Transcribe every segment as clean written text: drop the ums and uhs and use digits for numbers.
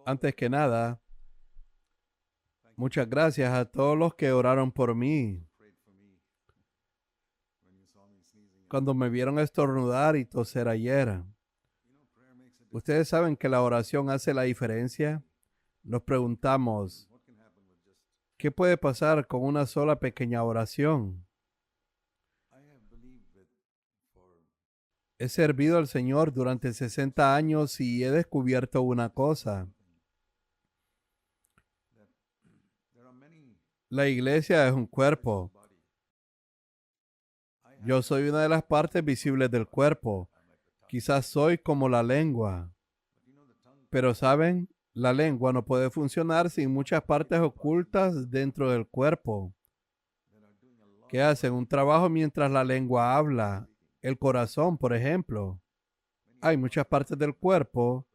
Antes que nada, muchas gracias a todos los que oraron por mí cuando me vieron estornudar y toser ayer. Ustedes saben que la oración hace la diferencia. Nos preguntamos, ¿qué puede pasar con una sola pequeña oración? He servido al Señor durante 60 años y he descubierto una cosa. La iglesia es un cuerpo. Yo soy una de las partes visibles del cuerpo. Quizás soy como la lengua. Pero ¿saben? La lengua no puede funcionar sin muchas partes ocultas dentro del cuerpo que hacen un trabajo mientras la lengua habla. El corazón, por ejemplo. Hay muchas partes del cuerpo.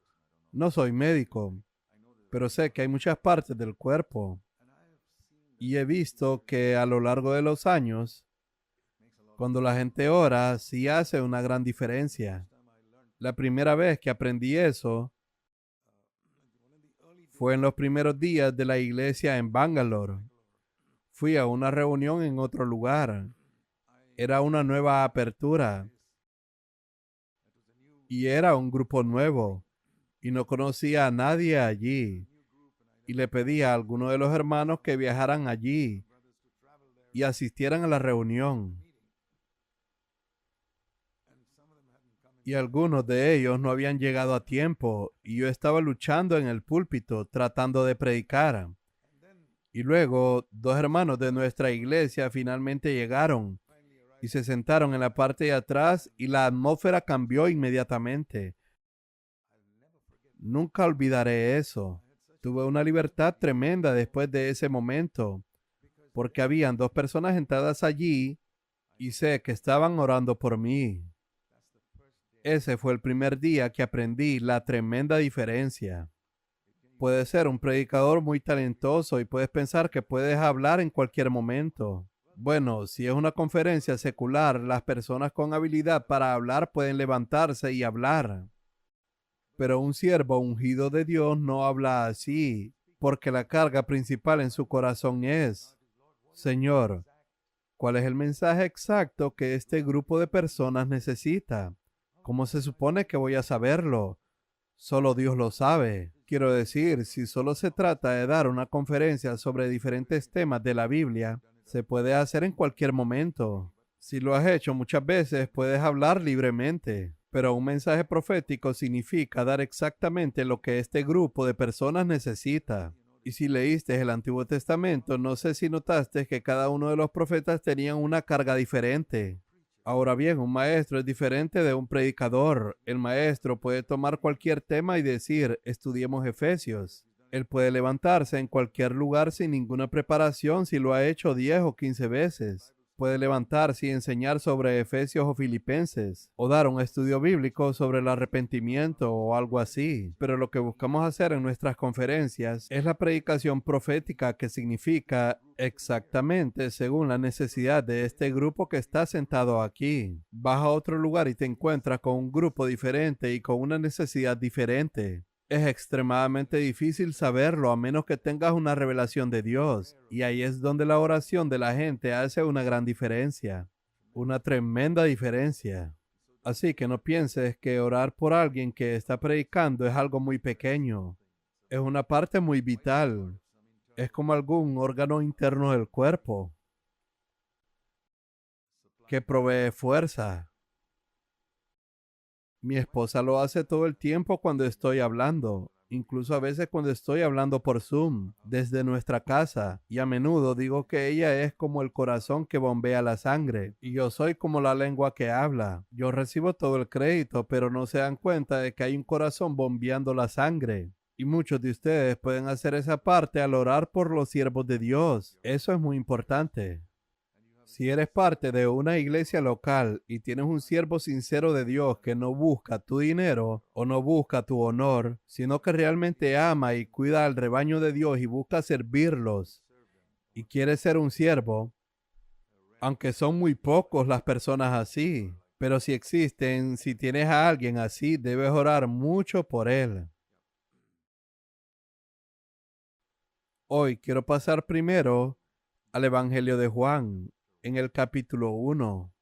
No soy médico, pero sé que hay muchas partes del cuerpo. Y he visto que a lo largo de los años, cuando la gente ora, sí hace una gran diferencia. La primera vez que aprendí eso fue en los primeros días de la iglesia en Bangalore. Fui a una reunión en otro lugar. Era una nueva apertura y era un grupo nuevo y no conocía a nadie allí. Y le pedí a algunos de los hermanos que viajaran allí y asistieran a la reunión. Y algunos de ellos no habían llegado a tiempo y yo estaba luchando en el púlpito tratando de predicar. Y luego dos hermanos de nuestra iglesia finalmente llegaron y se sentaron en la parte de atrás y la atmósfera cambió inmediatamente. Nunca olvidaré eso. Tuve una libertad tremenda después de ese momento, porque habían dos personas sentadas allí y sé que estaban orando por mí. Ese fue el primer día que aprendí la tremenda diferencia. Puedes ser un predicador muy talentoso y puedes pensar que puedes hablar en cualquier momento. Bueno, si es una conferencia secular, las personas con habilidad para hablar pueden levantarse y hablar. Pero un siervo ungido de Dios no habla así, porque la carga principal en su corazón es, Señor, ¿cuál es el mensaje exacto que este grupo de personas necesita? ¿Cómo se supone que voy a saberlo? Solo Dios lo sabe. Quiero decir, si solo se trata de dar una conferencia sobre diferentes temas de la Biblia, se puede hacer en cualquier momento. Si lo has hecho muchas veces, puedes hablar libremente. Pero un mensaje profético significa dar exactamente lo que este grupo de personas necesita. Y si leíste el Antiguo Testamento, no sé si notaste que cada uno de los profetas tenían una carga diferente. Ahora bien, un maestro es diferente de un predicador. El maestro puede tomar cualquier tema y decir, estudiemos Efesios. Él puede levantarse en cualquier lugar sin ninguna preparación si lo ha hecho 10 o 15 veces. Puede levantarse y enseñar sobre Efesios o Filipenses, o dar un estudio bíblico sobre el arrepentimiento o algo así. Pero lo que buscamos hacer en nuestras conferencias es la predicación profética, que significa exactamente según la necesidad de este grupo que está sentado aquí. Vas a otro lugar y te encuentras con un grupo diferente y con una necesidad diferente. Es extremadamente difícil saberlo a menos que tengas una revelación de Dios. Y ahí es donde la oración de la gente hace una gran diferencia. Una tremenda diferencia. Así que no pienses que orar por alguien que está predicando es algo muy pequeño. Es una parte muy vital. Es como algún órgano interno del cuerpo que provee fuerza. Mi esposa lo hace todo el tiempo cuando estoy hablando, incluso a veces cuando estoy hablando por Zoom, desde nuestra casa, y a menudo digo que ella es como el corazón que bombea la sangre, y yo soy como la lengua que habla. Yo recibo todo el crédito, pero no se dan cuenta de que hay un corazón bombeando la sangre. Y muchos de ustedes pueden hacer esa parte al orar por los siervos de Dios. Eso es muy importante. Si eres parte de una iglesia local y tienes un siervo sincero de Dios que no busca tu dinero o no busca tu honor, sino que realmente ama y cuida al rebaño de Dios y busca servirlos y quiere ser un siervo, aunque son muy pocos las personas así, pero si existen, si tienes a alguien así, debes orar mucho por él. Hoy quiero pasar primero al Evangelio de Juan, en el capítulo 1.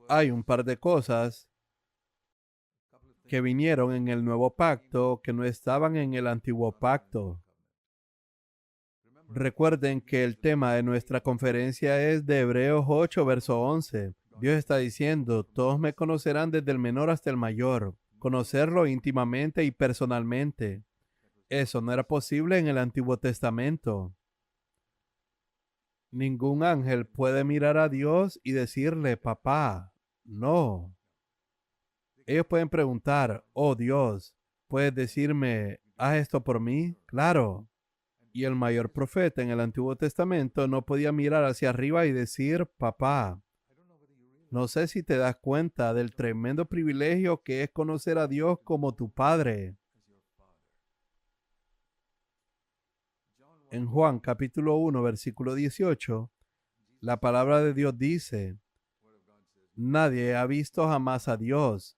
Hay un par de cosas que vinieron en el nuevo pacto que no estaban en el antiguo pacto. Recuerden que el tema de nuestra conferencia es de Hebreos 8, verso 11. Dios está diciendo, todos me conocerán desde el menor hasta el mayor, conocerlo íntimamente y personalmente. Eso no era posible en el Antiguo Testamento. Ningún ángel puede mirar a Dios y decirle, papá. No. Ellos pueden preguntar, oh Dios, ¿puedes decirme, haz esto por mí? Claro. Y el mayor profeta en el Antiguo Testamento no podía mirar hacia arriba y decir, papá. No sé si te das cuenta del tremendo privilegio que es conocer a Dios como tu Padre. En Juan capítulo 1, versículo 18, la palabra de Dios dice, nadie ha visto jamás a Dios.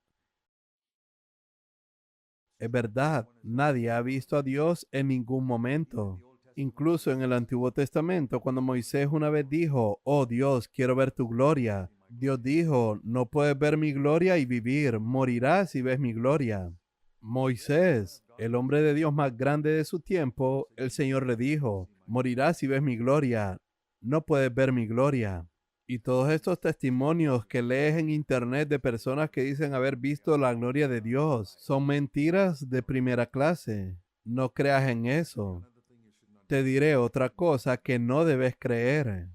Es verdad, nadie ha visto a Dios en ningún momento. Incluso en el Antiguo Testamento, cuando Moisés una vez dijo, oh Dios, quiero ver tu gloria, Dios dijo, no puedes ver mi gloria y vivir, morirás si ves mi gloria. Moisés, el hombre de Dios más grande de su tiempo, el Señor le dijo, morirás si ves mi gloria, no puedes ver mi gloria. Y todos estos testimonios que lees en internet de personas que dicen haber visto la gloria de Dios son mentiras de primera clase. No creas en eso. Te diré otra cosa que no debes creer.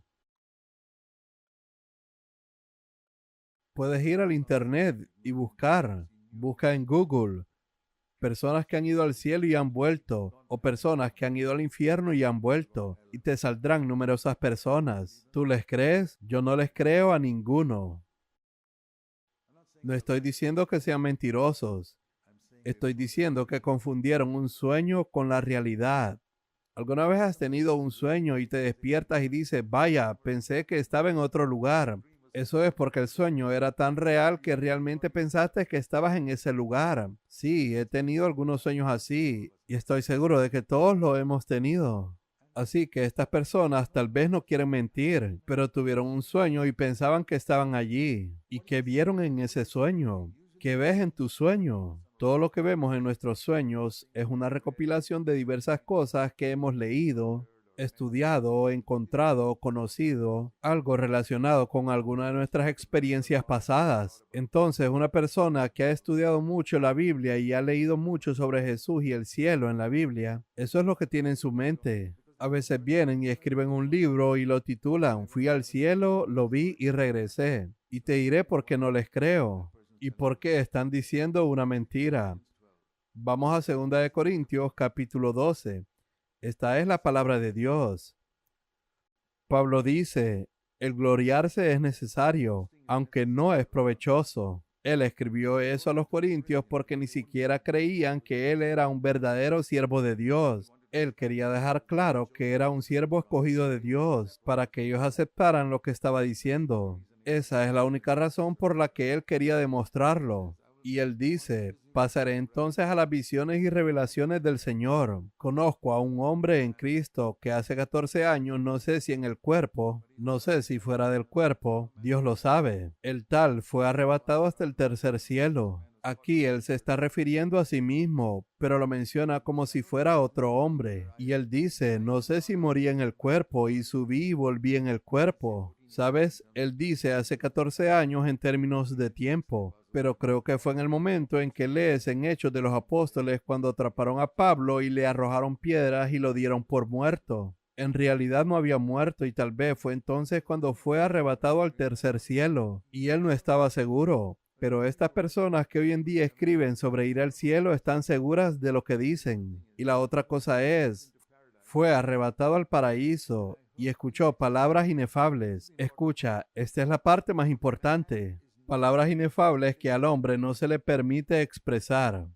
Puedes ir al internet y buscar. Busca en Google personas que han ido al cielo y han vuelto, o personas que han ido al infierno y han vuelto, y te saldrán numerosas personas. ¿Tú les crees? Yo no les creo a ninguno. No estoy diciendo que sean mentirosos. Estoy diciendo que confundieron un sueño con la realidad. ¿Alguna vez has tenido un sueño y te despiertas y dices, vaya, pensé que estaba en otro lugar? Eso es porque el sueño era tan real que realmente pensaste que estabas en ese lugar. Sí, he tenido algunos sueños así y estoy seguro de que todos lo hemos tenido. Así que estas personas tal vez no quieren mentir, pero tuvieron un sueño y pensaban que estaban allí. ¿Y qué vieron en ese sueño? ¿Qué ves en tu sueño? Todo lo que vemos en nuestros sueños es una recopilación de diversas cosas que hemos leído, estudiado, encontrado, conocido, algo relacionado con alguna de nuestras experiencias pasadas. Entonces, una persona que ha estudiado mucho la Biblia y ha leído mucho sobre Jesús y el cielo en la Biblia, eso es lo que tiene en su mente. A veces vienen y escriben un libro y lo titulan, Fui al cielo, lo vi y regresé. Y te diré por qué no les creo y por qué están diciendo una mentira. Vamos a 2 de Corintios capítulo 12. Esta es la palabra de Dios. Pablo dice, el gloriarse es necesario, aunque no es provechoso. Él escribió eso a los corintios porque ni siquiera creían que él era un verdadero siervo de Dios. Él quería dejar claro que era un siervo escogido de Dios para que ellos aceptaran lo que estaba diciendo. Esa es la única razón por la que él quería demostrarlo. Y él dice, pasaré entonces a las visiones y revelaciones del Señor. Conozco a un hombre en Cristo que hace 14 años, no sé si en el cuerpo, no sé si fuera del cuerpo, Dios lo sabe. El tal fue arrebatado hasta el tercer cielo. Aquí él se está refiriendo a sí mismo, pero lo menciona como si fuera otro hombre. Y él dice, no sé si morí en el cuerpo y subí y volví en el cuerpo. ¿Sabes? Él dice hace 14 años en términos de tiempo, pero creo que fue en el momento en que lees en Hechos de los Apóstoles cuando atraparon a Pablo y le arrojaron piedras y lo dieron por muerto. En realidad no había muerto y tal vez fue entonces cuando fue arrebatado al tercer cielo y él no estaba seguro. Pero estas personas que hoy en día escriben sobre ir al cielo están seguras de lo que dicen. Y la otra cosa es, fue arrebatado al paraíso y escuchó palabras inefables. Escucha, esta es la parte más importante. Palabras inefables que al hombre no se le permite expresar.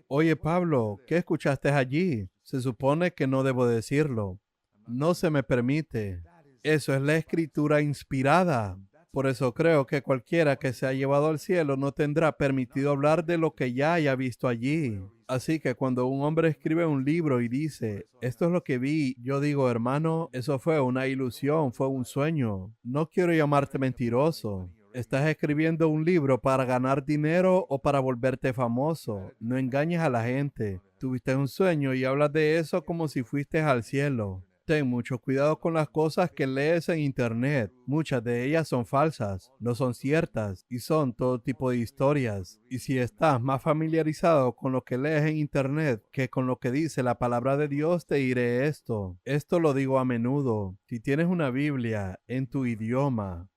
Oye, Pablo, ¿qué escuchaste allí? Se supone que no debo decirlo. No se me permite. Eso es la escritura inspirada. Por eso creo que cualquiera que se ha llevado al cielo no tendrá permitido hablar de lo que ya haya visto allí. Así que cuando un hombre escribe un libro y dice, esto es lo que vi, yo digo, hermano, eso fue una ilusión, fue un sueño. No quiero llamarte mentiroso. Estás escribiendo un libro para ganar dinero o para volverte famoso. No engañes a la gente. Tuviste un sueño y hablas de eso como si fuiste al cielo. Ten mucho cuidado con las cosas que lees en internet. Muchas de ellas son falsas, no son ciertas y son todo tipo de historias. Y si estás más familiarizado con lo que lees en internet que con lo que dice la palabra de Dios, te diré esto. Esto lo digo a menudo. Si tienes una Biblia en tu idioma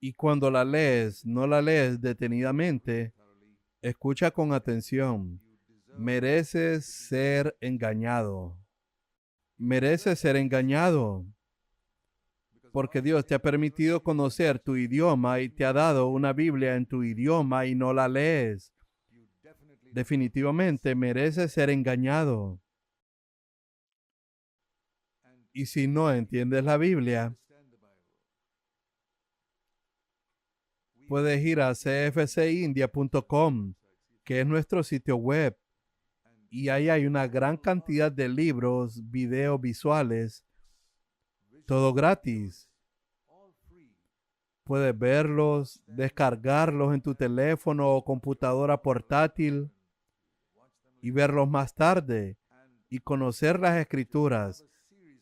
y cuando la lees, no la lees detenidamente, escucha con atención. Mereces ser engañado. Mereces ser engañado, porque Dios te ha permitido conocer tu idioma y te ha dado una Biblia en tu idioma y no la lees. Definitivamente mereces ser engañado. Y si no entiendes la Biblia, puedes ir a cfcindia.com, que es nuestro sitio web, y ahí hay una gran cantidad de libros, videos visuales, todo gratis. Puedes verlos, descargarlos en tu teléfono o computadora portátil y verlos más tarde y conocer las escrituras.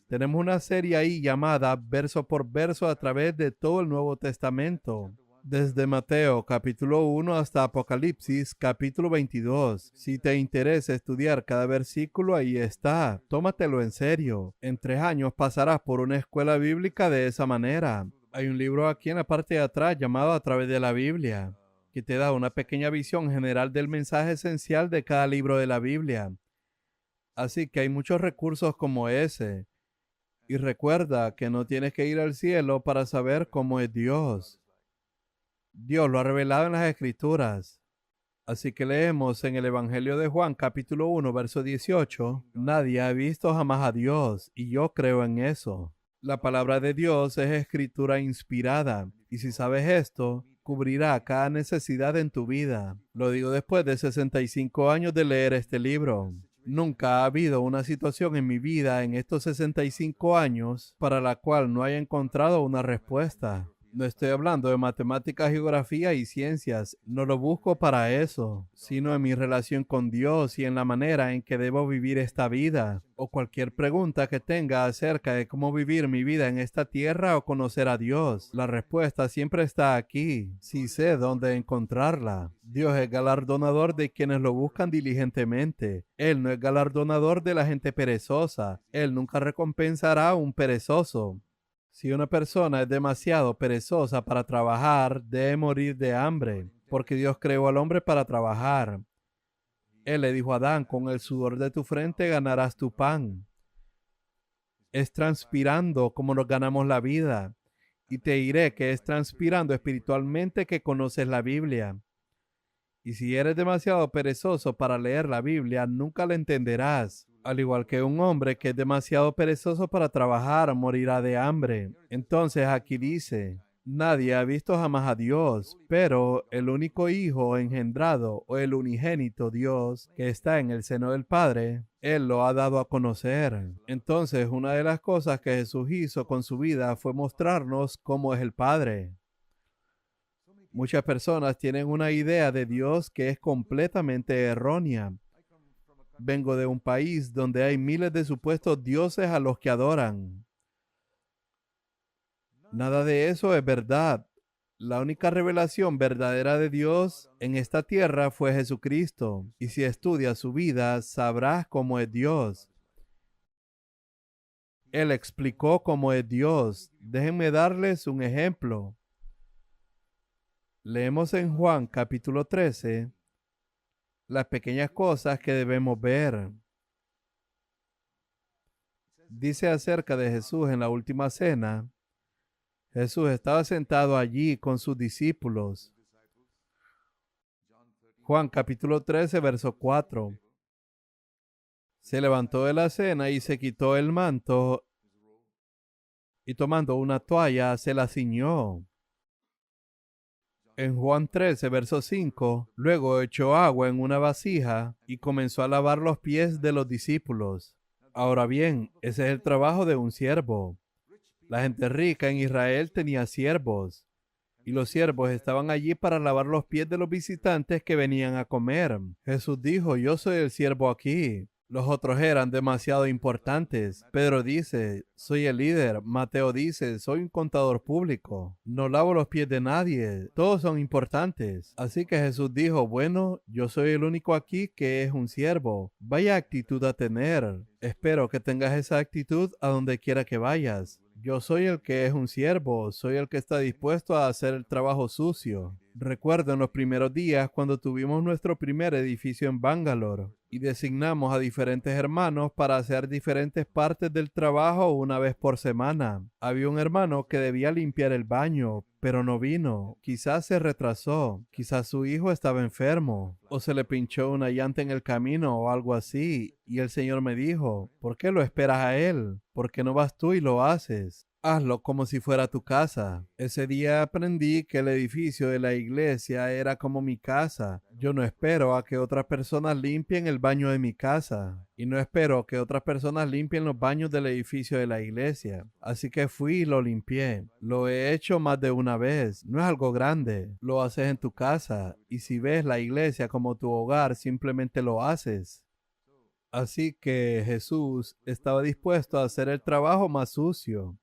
Tenemos una serie ahí llamada Verso por Verso a través de todo el Nuevo Testamento, desde Mateo capítulo 1 hasta Apocalipsis capítulo 22. Si te interesa estudiar cada versículo, ahí está. Tómatelo en serio. En 3 años pasarás por una escuela bíblica de esa manera. Hay un libro aquí en la parte de atrás llamado A través de la Biblia, que te da una pequeña visión general del mensaje esencial de cada libro de la Biblia. Así que hay muchos recursos como ese. Y recuerda que no tienes que ir al cielo para saber cómo es Dios. Dios lo ha revelado en las Escrituras. Así que leemos en el Evangelio de Juan, capítulo 1, verso 18. Nadie ha visto jamás a Dios, y yo creo en eso. La palabra de Dios es escritura inspirada, y si sabes esto, cubrirá cada necesidad en tu vida. Lo digo después de 65 años de leer este libro. Nunca ha habido una situación en mi vida en estos 65 años para la cual no haya encontrado una respuesta. No estoy hablando de matemáticas, geografía y ciencias. No lo busco para eso, sino en mi relación con Dios y en la manera en que debo vivir esta vida. O cualquier pregunta que tenga acerca de cómo vivir mi vida en esta tierra o conocer a Dios. La respuesta siempre está aquí, si sé dónde encontrarla. Dios es galardonador de quienes lo buscan diligentemente. Él no es galardonador de la gente perezosa. Él nunca recompensará a un perezoso. Si una persona es demasiado perezosa para trabajar, debe morir de hambre, porque Dios creó al hombre para trabajar. Él le dijo a Adán, con el sudor de tu frente ganarás tu pan. Es transpirando como nos ganamos la vida. Y te diré que es transpirando espiritualmente que conoces la Biblia. Y si eres demasiado perezoso para leer la Biblia, nunca la entenderás. Al igual que un hombre que es demasiado perezoso para trabajar, morirá de hambre. Entonces aquí dice, nadie ha visto jamás a Dios, pero el único Hijo engendrado o el unigénito Dios que está en el seno del Padre, Él lo ha dado a conocer. Entonces, una de las cosas que Jesús hizo con su vida fue mostrarnos cómo es el Padre. Muchas personas tienen una idea de Dios que es completamente errónea. Vengo de un país donde hay miles de supuestos dioses a los que adoran. Nada de eso es verdad. La única revelación verdadera de Dios en esta tierra fue Jesucristo. Y si estudias su vida, sabrás cómo es Dios. Él explicó cómo es Dios. Déjenme darles un ejemplo. Leemos en Juan capítulo 13 las pequeñas cosas que debemos ver. Dice acerca de Jesús en la última cena. Jesús estaba sentado allí con sus discípulos. Juan capítulo 13, verso 4. Se levantó de la cena y se quitó el manto y tomando una toalla se la ciñó. En Juan 13, verso 5, luego echó agua en una vasija y comenzó a lavar los pies de los discípulos. Ahora bien, ese es el trabajo de un siervo. La gente rica en Israel tenía siervos, y los siervos estaban allí para lavar los pies de los visitantes que venían a comer. Jesús dijo, yo soy el siervo aquí. Los otros eran demasiado importantes. Pedro dice, soy el líder. Mateo dice, soy un contador público. No lavo los pies de nadie. Todos son importantes. Así que Jesús dijo, bueno, yo soy el único aquí que es un siervo. Vaya actitud a tener. Espero que tengas esa actitud a donde quiera que vayas. Yo soy el que es un siervo, soy el que está dispuesto a hacer el trabajo sucio. Recuerdo en los primeros días cuando tuvimos nuestro primer edificio en Bangalore y designamos a diferentes hermanos para hacer diferentes partes del trabajo una vez por semana. Había un hermano que debía limpiar el baño, pero no vino. Quizás se retrasó, quizás su hijo estaba enfermo, o se le pinchó una llanta en el camino o algo así. Y el Señor me dijo, ¿por qué lo esperas a él? ¿Por qué no vas tú y lo haces? Hazlo como si fuera tu casa. Ese día aprendí que el edificio de la iglesia era como mi casa. Yo no espero a que otras personas limpien el baño de mi casa. Y no espero que otras personas limpien los baños del edificio de la iglesia. Así que fui y lo limpié. Lo he hecho más de una vez. No es algo grande. Lo haces en tu casa. Y si ves la iglesia como tu hogar, simplemente lo haces. Así que Jesús estaba dispuesto a hacer el trabajo más sucio.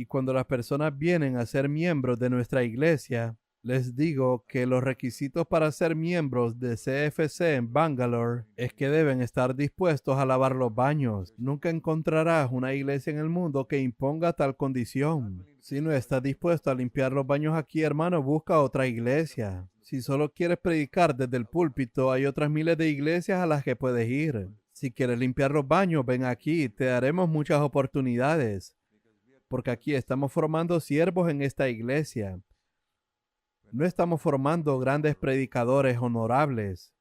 Y cuando las personas vienen a ser miembros de nuestra iglesia, les digo que los requisitos para ser miembros de CFC en Bangalore es que deben estar dispuestos a lavar los baños. Nunca encontrarás una iglesia en el mundo que imponga tal condición. Si no estás dispuesto a limpiar los baños aquí, hermano, busca otra iglesia. Si solo quieres predicar desde el púlpito, hay otras miles de iglesias a las que puedes ir. Si quieres limpiar los baños, ven aquí, te daremos muchas oportunidades. Porque aquí estamos formando siervos en esta iglesia. No estamos formando grandes predicadores honorables.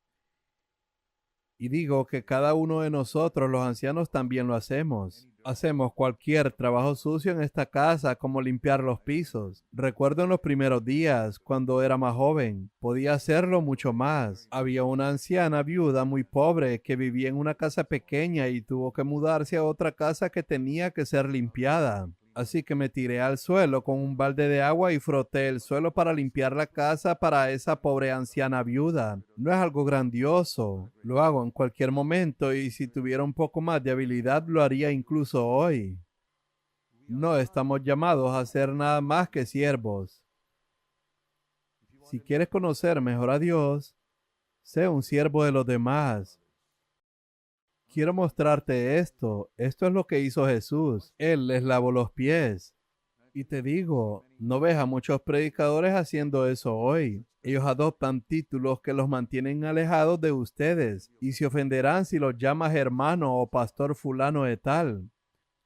Y digo que cada uno de nosotros, los ancianos, también lo hacemos. Hacemos cualquier trabajo sucio en esta casa, como limpiar los pisos. Recuerdo en los primeros días, cuando era más joven, podía hacerlo mucho más. Había una anciana viuda muy pobre que vivía en una casa pequeña y tuvo que mudarse a otra casa que tenía que ser limpiada. Así que me tiré al suelo con un balde de agua y froté el suelo para limpiar la casa para esa pobre anciana viuda. No es algo grandioso. Lo hago en cualquier momento y si tuviera un poco más de habilidad lo haría incluso hoy. No estamos llamados a ser nada más que siervos. Si quieres conocer mejor a Dios, sé un siervo de los demás. Quiero mostrarte esto. Esto es lo que hizo Jesús. Él les lavó los pies. Y te digo, no ves a muchos predicadores haciendo eso hoy. Ellos adoptan títulos que los mantienen alejados de ustedes y se ofenderán si los llamas hermano o pastor fulano de tal.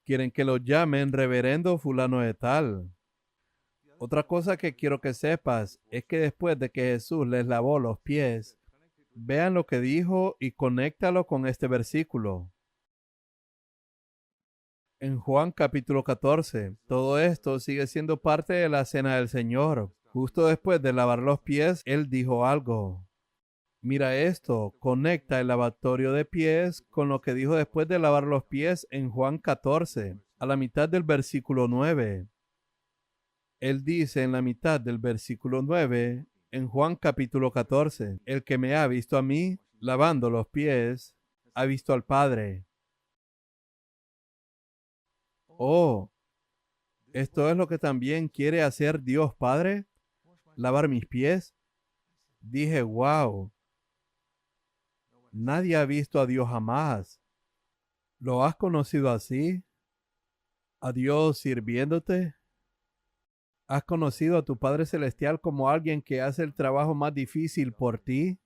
Quieren que los llamen reverendo fulano de tal. Otra cosa que quiero que sepas es que después de que Jesús les lavó los pies, vean lo que dijo y conéctalo con este versículo. En Juan capítulo 14, todo esto sigue siendo parte de la cena del Señor. Justo después de lavar los pies, Él dijo algo. Mira esto, conecta el lavatorio de pies con lo que dijo después de lavar los pies en Juan 14, a la mitad del versículo 9. Él dice en la mitad del versículo 9, en Juan capítulo 14, el que me ha visto a mí lavando los pies, ha visto al Padre. Oh, ¿esto es lo que también quiere hacer Dios Padre? ¿Lavar mis pies? Dije, wow, nadie ha visto a Dios jamás. ¿Lo has conocido así? ¿A Dios sirviéndote? ¿Has conocido a tu Padre Celestial como alguien que hace el trabajo más difícil por ti?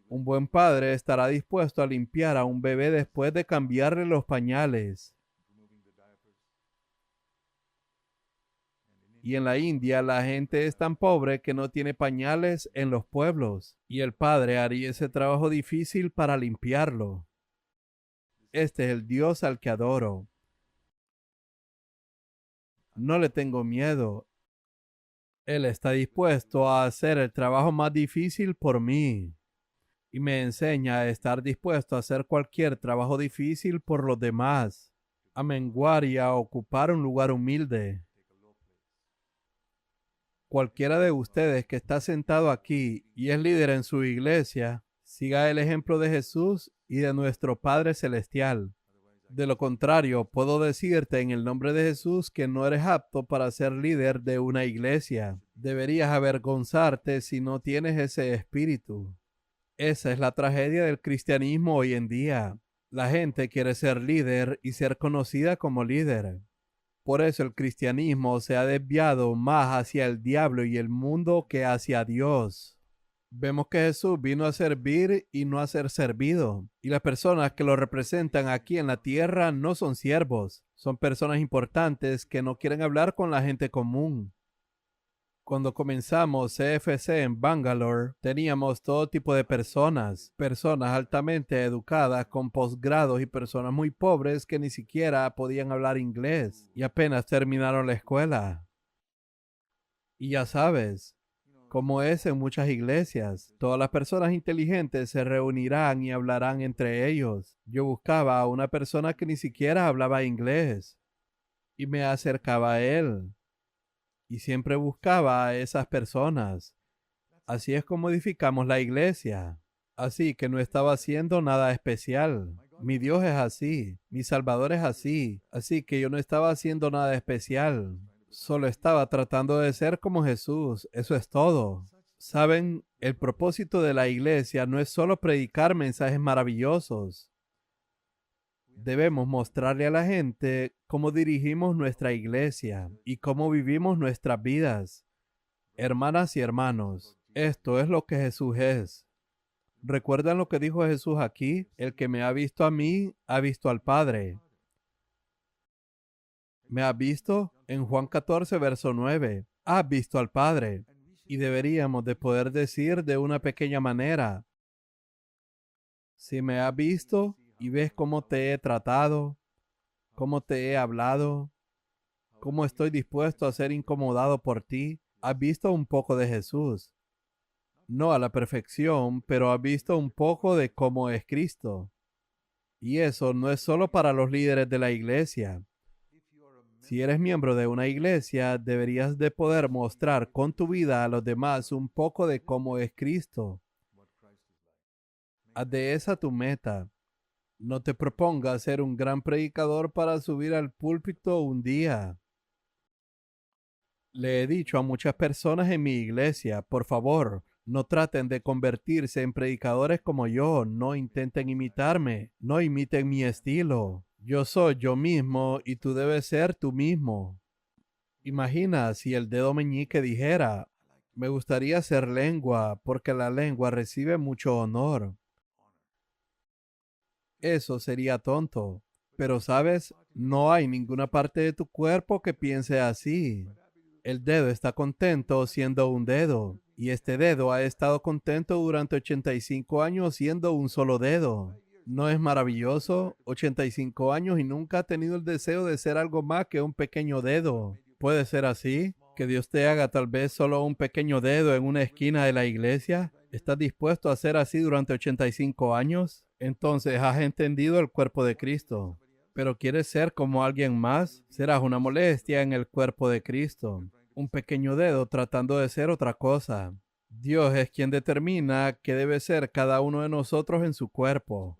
Un buen padre estará dispuesto a limpiar a un bebé después de cambiarle los pañales. Y en la India la gente es tan pobre que no tiene pañales en los pueblos. Y el padre haría ese trabajo difícil para limpiarlo. Este es el Dios al que adoro. No le tengo miedo. Él está dispuesto a hacer el trabajo más difícil por mí y me enseña a estar dispuesto a hacer cualquier trabajo difícil por los demás, a menguar y a ocupar un lugar humilde. Cualquiera de ustedes que está sentado aquí y es líder en su iglesia, siga el ejemplo de Jesús y de nuestro Padre Celestial. De lo contrario, puedo decirte en el nombre de Jesús que no eres apto para ser líder de una iglesia. Deberías avergonzarte si no tienes ese espíritu. Esa es la tragedia del cristianismo hoy en día. La gente quiere ser líder y ser conocida como líder. Por eso el cristianismo se ha desviado más hacia el diablo y el mundo que hacia Dios. Vemos que Jesús vino a servir y no a ser servido. Y las personas que lo representan aquí en la tierra no son siervos. Son personas importantes que no quieren hablar con la gente común. Cuando comenzamos CFC en Bangalore, teníamos todo tipo de personas altamente educadas con posgrados y personas muy pobres que ni siquiera podían hablar inglés y apenas terminaron la escuela. Y ya sabes, como es en muchas iglesias, todas las personas inteligentes se reunirán y hablarán entre ellos. Yo buscaba a una persona que ni siquiera hablaba inglés y me acercaba a él. Y siempre buscaba a esas personas. Así es como edificamos la iglesia. Así que no estaba haciendo nada especial. Mi Dios es así. Mi Salvador es así. Así que yo no estaba haciendo nada especial. Solo estaba tratando de ser como Jesús. Eso es todo. Saben, el propósito de la iglesia no es solo predicar mensajes maravillosos. Debemos mostrarle a la gente cómo dirigimos nuestra iglesia y cómo vivimos nuestras vidas. Hermanas y hermanos, esto es lo que Jesús es. ¿Recuerdan lo que dijo Jesús aquí? El que me ha visto a mí, ha visto al Padre. ¿Me has visto? En Juan 14, verso 9. Has visto al Padre. Y deberíamos de poder decir de una pequeña manera, si me has visto y ves cómo te he tratado, cómo te he hablado, cómo estoy dispuesto a ser incomodado por ti, has visto un poco de Jesús. No a la perfección, pero has visto un poco de cómo es Cristo. Y eso no es solo para los líderes de la iglesia. Si eres miembro de una iglesia, deberías de poder mostrar con tu vida a los demás un poco de cómo es Cristo. Haz de esa tu meta. No te propongas ser un gran predicador para subir al púlpito un día. Le he dicho a muchas personas en mi iglesia, por favor, no traten de convertirse en predicadores como yo, no intenten imitarme, no imiten mi estilo. Yo soy yo mismo y tú debes ser tú mismo. Imagina si el dedo meñique dijera, me gustaría ser lengua porque la lengua recibe mucho honor. Eso sería tonto. Pero sabes, no hay ninguna parte de tu cuerpo que piense así. El dedo está contento siendo un dedo, y este dedo ha estado contento durante 85 años siendo un solo dedo. ¿No es maravilloso? 85 años y nunca ha tenido el deseo de ser algo más que un pequeño dedo. ¿Puede ser así? ¿Que Dios te haga tal vez solo un pequeño dedo en una esquina de la iglesia? ¿Estás dispuesto a ser así durante 85 años? Entonces has entendido el cuerpo de Cristo. Pero quieres ser como alguien más, serás una molestia en el cuerpo de Cristo. Un pequeño dedo tratando de ser otra cosa. Dios es quien determina qué debe ser cada uno de nosotros en su cuerpo.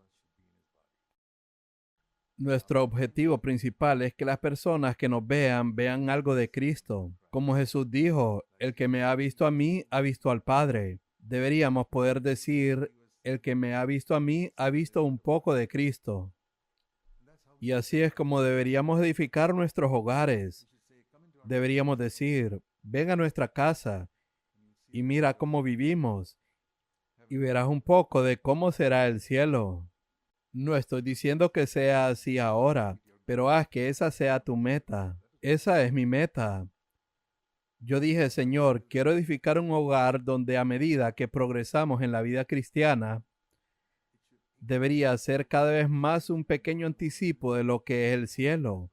Nuestro objetivo principal es que las personas que nos vean vean algo de Cristo. Como Jesús dijo, el que me ha visto a mí, ha visto al Padre. Deberíamos poder decir, el que me ha visto a mí, ha visto un poco de Cristo. Y así es como deberíamos edificar nuestros hogares. Deberíamos decir, ven a nuestra casa y mira cómo vivimos y verás un poco de cómo será el cielo. No estoy diciendo que sea así ahora, pero haz que esa sea tu meta. Esa es mi meta. Yo dije, Señor, quiero edificar un hogar donde a medida que progresamos en la vida cristiana, debería ser cada vez más un pequeño anticipo de lo que es el cielo.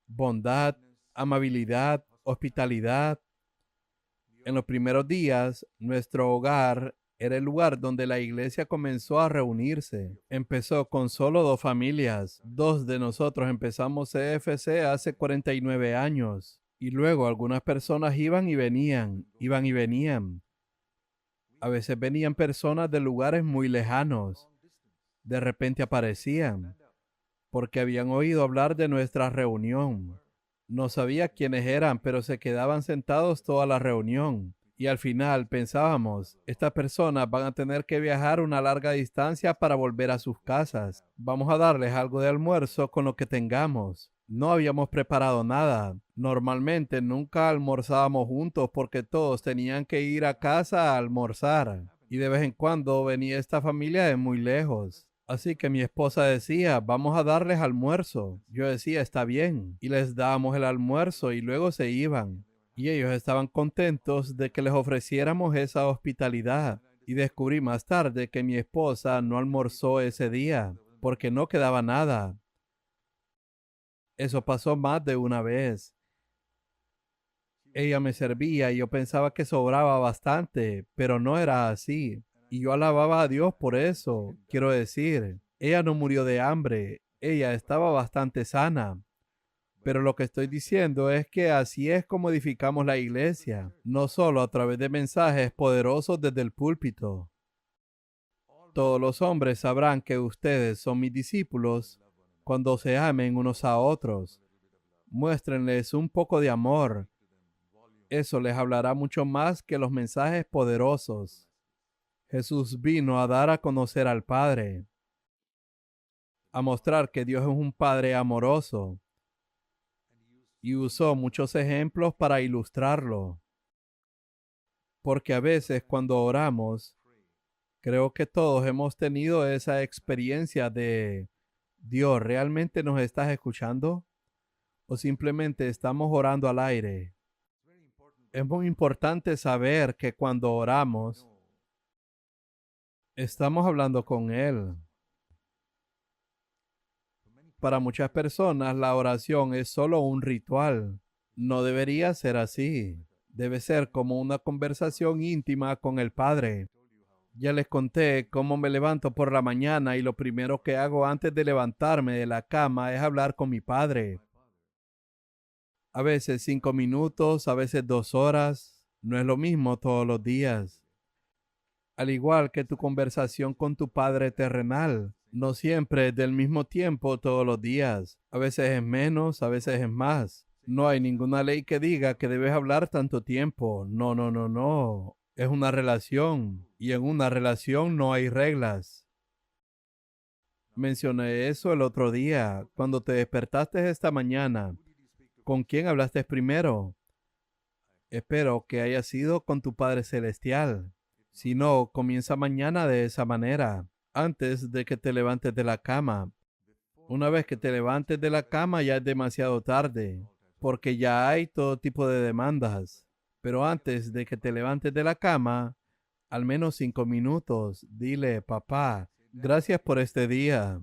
Bondad, amabilidad, hospitalidad. En los primeros días, nuestro hogar era el lugar donde la iglesia comenzó a reunirse. Empezó con solo 2 familias. 2 de nosotros empezamos CFC hace 49 años. Y luego algunas personas iban y venían, iban y venían. A veces venían personas de lugares muy lejanos. De repente aparecían, porque habían oído hablar de nuestra reunión. No sabía quiénes eran, pero se quedaban sentados toda la reunión. Y al final pensábamos, estas personas van a tener que viajar una larga distancia para volver a sus casas. Vamos a darles algo de almuerzo con lo que tengamos. No habíamos preparado nada. Normalmente nunca almorzábamos juntos porque todos tenían que ir a casa a almorzar. Y de vez en cuando venía esta familia de muy lejos. Así que mi esposa decía, vamos a darles almuerzo. Yo decía, está bien. Y les dábamos el almuerzo y luego se iban. Y ellos estaban contentos de que les ofreciéramos esa hospitalidad. Y descubrí más tarde que mi esposa no almorzó ese día porque no quedaba nada. Eso pasó más de una vez. Ella me servía y yo pensaba que sobraba bastante, pero no era así. Y yo alababa a Dios por eso. Quiero decir, ella no murió de hambre, ella estaba bastante sana. Pero lo que estoy diciendo es que así es como edificamos la iglesia, no solo a través de mensajes poderosos desde el púlpito. Todos los hombres sabrán que ustedes son mis discípulos cuando se amen unos a otros. Muéstrenles un poco de amor. Eso les hablará mucho más que los mensajes poderosos. Jesús vino a dar a conocer al Padre, a mostrar que Dios es un Padre amoroso, y usó muchos ejemplos para ilustrarlo. Porque a veces cuando oramos, creo que todos hemos tenido esa experiencia de Dios, ¿realmente nos estás escuchando? ¿O simplemente estamos orando al aire? Es muy importante saber que cuando oramos, estamos hablando con Él. Para muchas personas, la oración es solo un ritual. No debería ser así. Debe ser como una conversación íntima con el Padre. Ya les conté cómo me levanto por la mañana y lo primero que hago antes de levantarme de la cama es hablar con mi Padre. A veces 5 minutos, a veces 2 horas. No es lo mismo todos los días. Al igual que tu conversación con tu Padre terrenal. No siempre es del mismo tiempo todos los días. A veces es menos, a veces es más. No hay ninguna ley que diga que debes hablar tanto tiempo. No, no, no, no. Es una relación y en una relación no hay reglas. Mencioné eso el otro día. Cuando te despertaste esta mañana, ¿con quién hablaste primero? Espero que haya sido con tu Padre Celestial. Si no, comienza mañana de esa manera, antes de que te levantes de la cama. Una vez que te levantes de la cama ya es demasiado tarde, porque ya hay todo tipo de demandas. Pero antes de que te levantes de la cama, al menos 5 minutos, dile, papá, gracias por este día.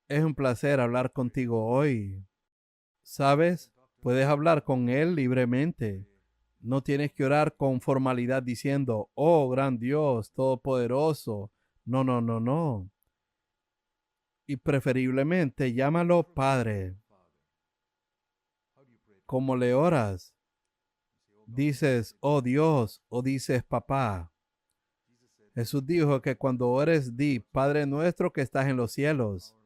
Es un placer hablar contigo hoy. ¿Sabes? Puedes hablar con él libremente. No tienes que orar con formalidad diciendo, oh, gran Dios, todopoderoso. No, no, no, no. Y preferiblemente llámalo Padre. ¿Cómo le oras? Dices, oh Dios, o dices, papá. Jesús dijo que cuando ores, di, Padre nuestro que estás en los cielos.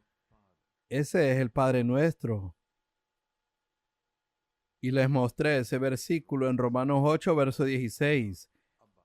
Ese es el Padre nuestro. Y les mostré ese versículo en Romanos 8, verso 16.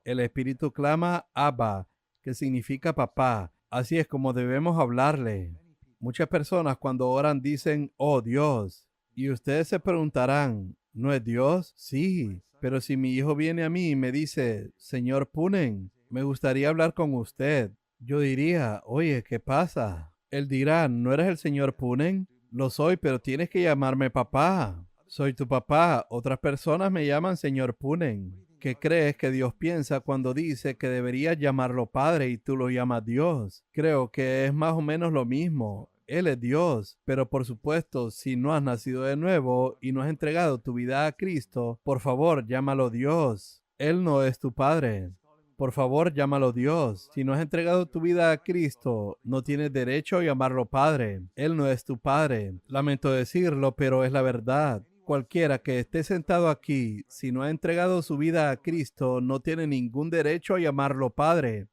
El Espíritu clama, Abba, que significa papá. Así es como debemos hablarle. Muchas personas cuando oran dicen, oh Dios. Y ustedes se preguntarán, ¿no es Dios? Sí, pero si mi hijo viene a mí y me dice, Señor Punen, me gustaría hablar con usted. Yo diría, oye, ¿qué pasa? Él dirá, ¿no eres el señor Punen? Lo soy, pero tienes que llamarme papá. Soy tu papá. Otras personas me llaman señor Punen. ¿Qué crees que Dios piensa cuando dice que deberías llamarlo Padre y tú lo llamas Dios? Creo que es más o menos lo mismo. Él es Dios, pero por supuesto, si no has nacido de nuevo y no has entregado tu vida a Cristo, por favor, llámalo Dios. Él no es tu Padre. Por favor, llámalo Dios. Si no has entregado tu vida a Cristo, no tienes derecho a llamarlo Padre. Él no es tu Padre. Lamento decirlo, pero es la verdad. Cualquiera que esté sentado aquí, si no ha entregado su vida a Cristo, no tiene ningún derecho a llamarlo Padre.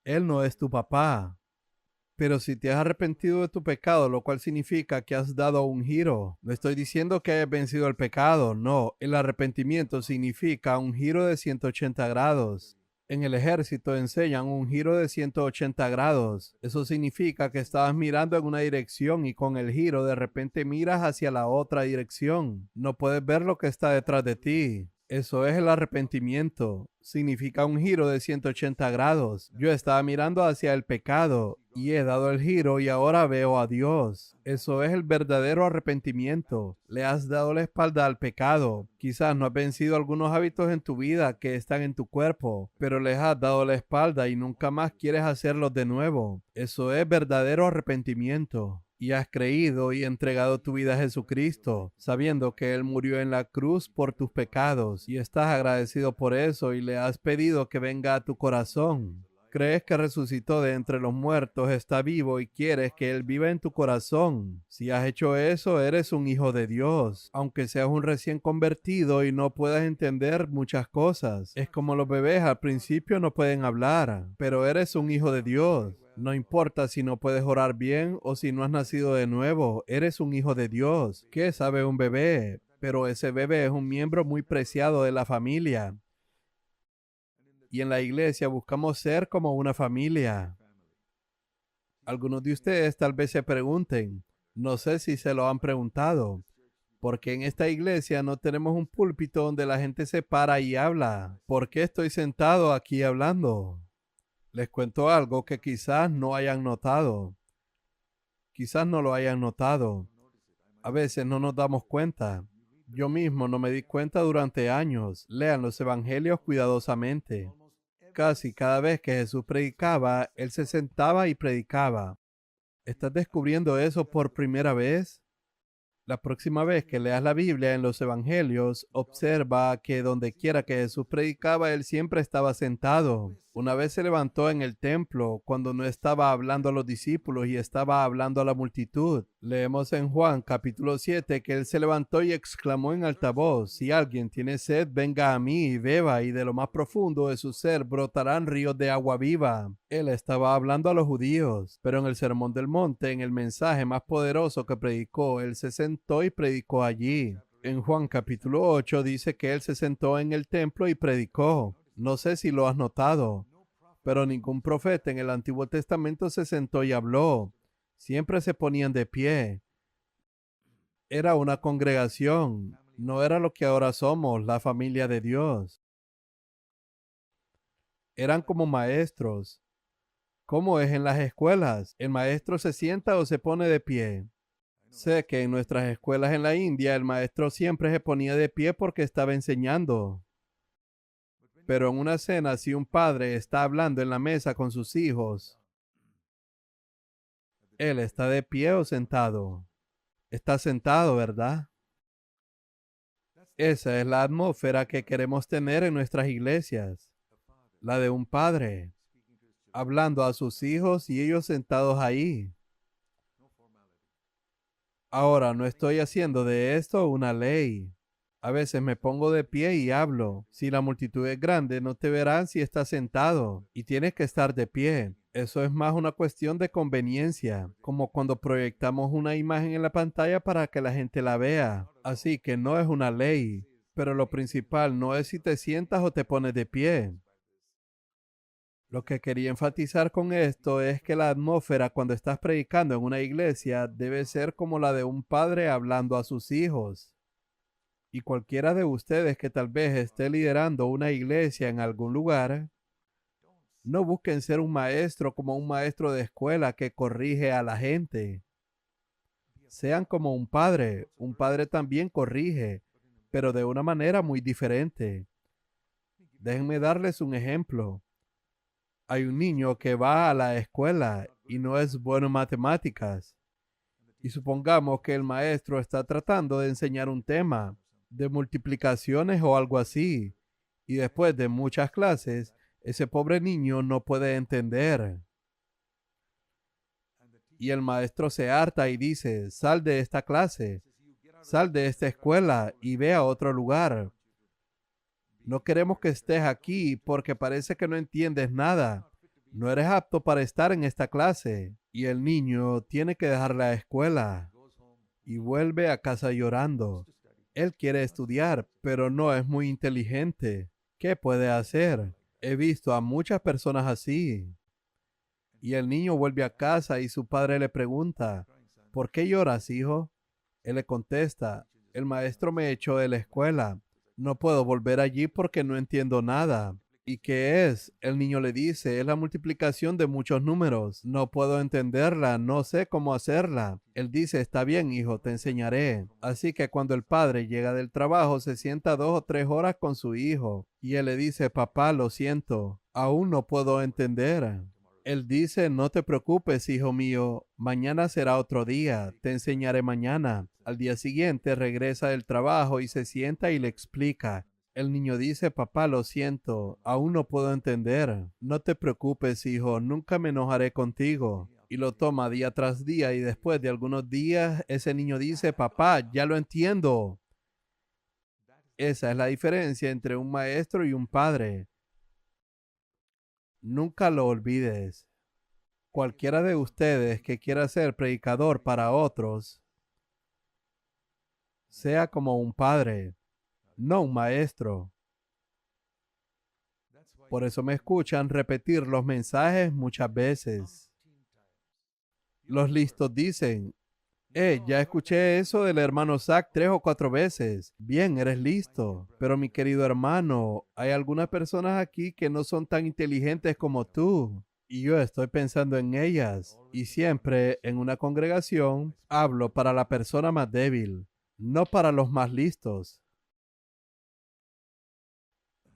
Él no es tu papá. Pero si te has arrepentido de tu pecado, lo cual significa que has dado un giro. No estoy diciendo que hayas vencido el pecado, no. El arrepentimiento significa un giro de 180 grados. En el ejército enseñan un giro de 180 grados. Eso significa que estabas mirando en una dirección y con el giro de repente miras hacia la otra dirección. No puedes ver lo que está detrás de ti. Eso es el arrepentimiento. Significa un giro de 180 grados. Yo estaba mirando hacia el pecado y he dado el giro y ahora veo a Dios. Eso es el verdadero arrepentimiento. Le has dado la espalda al pecado. Quizás no has vencido algunos hábitos en tu vida que están en tu cuerpo, pero les has dado la espalda y nunca más quieres hacerlos de nuevo. Eso es verdadero arrepentimiento. Y has creído y entregado tu vida a Jesucristo, sabiendo que Él murió en la cruz por tus pecados, y estás agradecido por eso y le has pedido que venga a tu corazón. Crees que resucitó de entre los muertos, está vivo y quieres que Él viva en tu corazón. Si has hecho eso, eres un hijo de Dios, aunque seas un recién convertido y no puedas entender muchas cosas. Es como los bebés, al principio no pueden hablar, pero eres un hijo de Dios. No importa si no puedes orar bien o si no has nacido de nuevo, eres un hijo de Dios. ¿Qué sabe un bebé? Pero ese bebé es un miembro muy preciado de la familia. Y en la iglesia buscamos ser como una familia. Algunos de ustedes tal vez se pregunten, no sé si se lo han preguntado, ¿por qué en esta iglesia no tenemos un púlpito donde la gente se para y habla? ¿Por qué estoy sentado aquí hablando? Les cuento algo que quizás no hayan notado. Quizás no lo hayan notado. A veces no nos damos cuenta. Yo mismo no me di cuenta durante años. Lean los evangelios cuidadosamente. Casi cada vez que Jesús predicaba, Él se sentaba y predicaba. ¿Estás descubriendo eso por primera vez? La próxima vez que leas la Biblia en los Evangelios, observa que donde quiera que Jesús predicaba, Él siempre estaba sentado. Una vez se levantó en el templo cuando no estaba hablando a los discípulos y estaba hablando a la multitud. Leemos en Juan capítulo 7 que Él se levantó y exclamó en alta voz, si alguien tiene sed, venga a mí y beba, y de lo más profundo de su ser brotarán ríos de agua viva. Él estaba hablando a los judíos, pero en el Sermón del Monte, en el mensaje más poderoso que predicó, Él se sentó y predicó allí. En Juan capítulo 8 dice que Él se sentó en el templo y predicó. No sé si lo has notado, pero ningún profeta en el Antiguo Testamento se sentó y habló. Siempre se ponían de pie. Era una congregación. No era lo que ahora somos, la familia de Dios. Eran como maestros. ¿Cómo es en las escuelas? ¿El maestro se sienta o se pone de pie? Sé que en nuestras escuelas en la India el maestro siempre se ponía de pie porque estaba enseñando. Pero en una cena, si un padre está hablando en la mesa con sus hijos, ¿él está de pie o sentado? Está sentado, ¿verdad? Esa es la atmósfera que queremos tener en nuestras iglesias, la de un padre, hablando a sus hijos y ellos sentados ahí. Ahora, no estoy haciendo de esto una ley. A veces me pongo de pie y hablo. Si la multitud es grande, no te verán si estás sentado y tienes que estar de pie. Eso es más una cuestión de conveniencia, como cuando proyectamos una imagen en la pantalla para que la gente la vea. Así que no es una ley, pero lo principal no es si te sientas o te pones de pie. Lo que quería enfatizar con esto es que la atmósfera cuando estás predicando en una iglesia debe ser como la de un padre hablando a sus hijos. Y cualquiera de ustedes que tal vez esté liderando una iglesia en algún lugar, no busquen ser un maestro como un maestro de escuela que corrige a la gente. Sean como un padre. Un padre también corrige, pero de una manera muy diferente. Déjenme darles un ejemplo. Hay un niño que va a la escuela y no es bueno en matemáticas. Y supongamos que el maestro está tratando de enseñar un tema de multiplicaciones o algo así. Y después de muchas clases, ese pobre niño no puede entender. Y el maestro se harta y dice, sal de esta clase, sal de esta escuela y ve a otro lugar. No queremos que estés aquí porque parece que no entiendes nada. No eres apto para estar en esta clase. Y el niño tiene que dejar la escuela y vuelve a casa llorando. Él quiere estudiar, pero no es muy inteligente. ¿Qué puede hacer? He visto a muchas personas así. Y el niño vuelve a casa y su padre le pregunta, ¿por qué lloras, hijo? Él le contesta, el maestro me echó de la escuela. No puedo volver allí porque no entiendo nada. ¿Y qué es? El niño le dice, es la multiplicación de muchos números. No puedo entenderla, no sé cómo hacerla. Él dice, está bien, hijo, te enseñaré. Así que cuando el padre llega del trabajo, se sienta 2 o 3 horas con su hijo. Y él le dice, papá, lo siento, aún no puedo entender. Él dice, no te preocupes, hijo mío, mañana será otro día, te enseñaré mañana. Al día siguiente regresa del trabajo y se sienta y le explica. El niño dice, papá, lo siento, aún no puedo entender. No te preocupes, hijo, nunca me enojaré contigo. Y lo toma día tras día y después de algunos días ese niño dice, papá, ya lo entiendo. Esa es la diferencia entre un maestro y un padre. Nunca lo olvides. Cualquiera de ustedes que quiera ser predicador para otros, sea como un padre, no un maestro. Por eso me escuchan repetir los mensajes muchas veces. Los listos dicen, ya escuché eso del hermano Zach 3 o 4 veces. Bien, eres listo. Pero mi querido hermano, hay algunas personas aquí que no son tan inteligentes como tú. Y yo estoy pensando en ellas. Y siempre en una congregación hablo para la persona más débil, no para los más listos.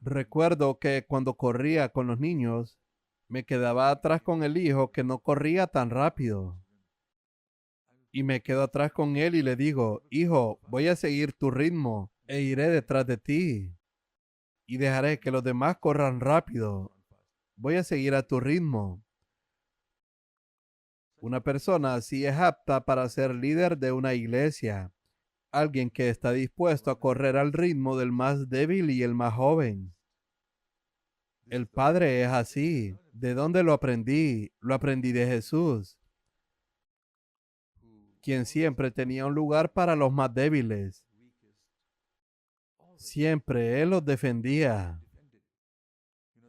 Recuerdo que cuando corría con los niños, me quedaba atrás con el hijo que no corría tan rápido. Y me quedo atrás con él y le digo, hijo, voy a seguir tu ritmo e iré detrás de ti. Y dejaré que los demás corran rápido. Voy a seguir a tu ritmo. Una persona así es apta para ser líder de una iglesia. Alguien que está dispuesto a correr al ritmo del más débil y el más joven. El Padre es así. ¿De dónde lo aprendí? Lo aprendí de Jesús, quien siempre tenía un lugar para los más débiles. Siempre Él los defendía.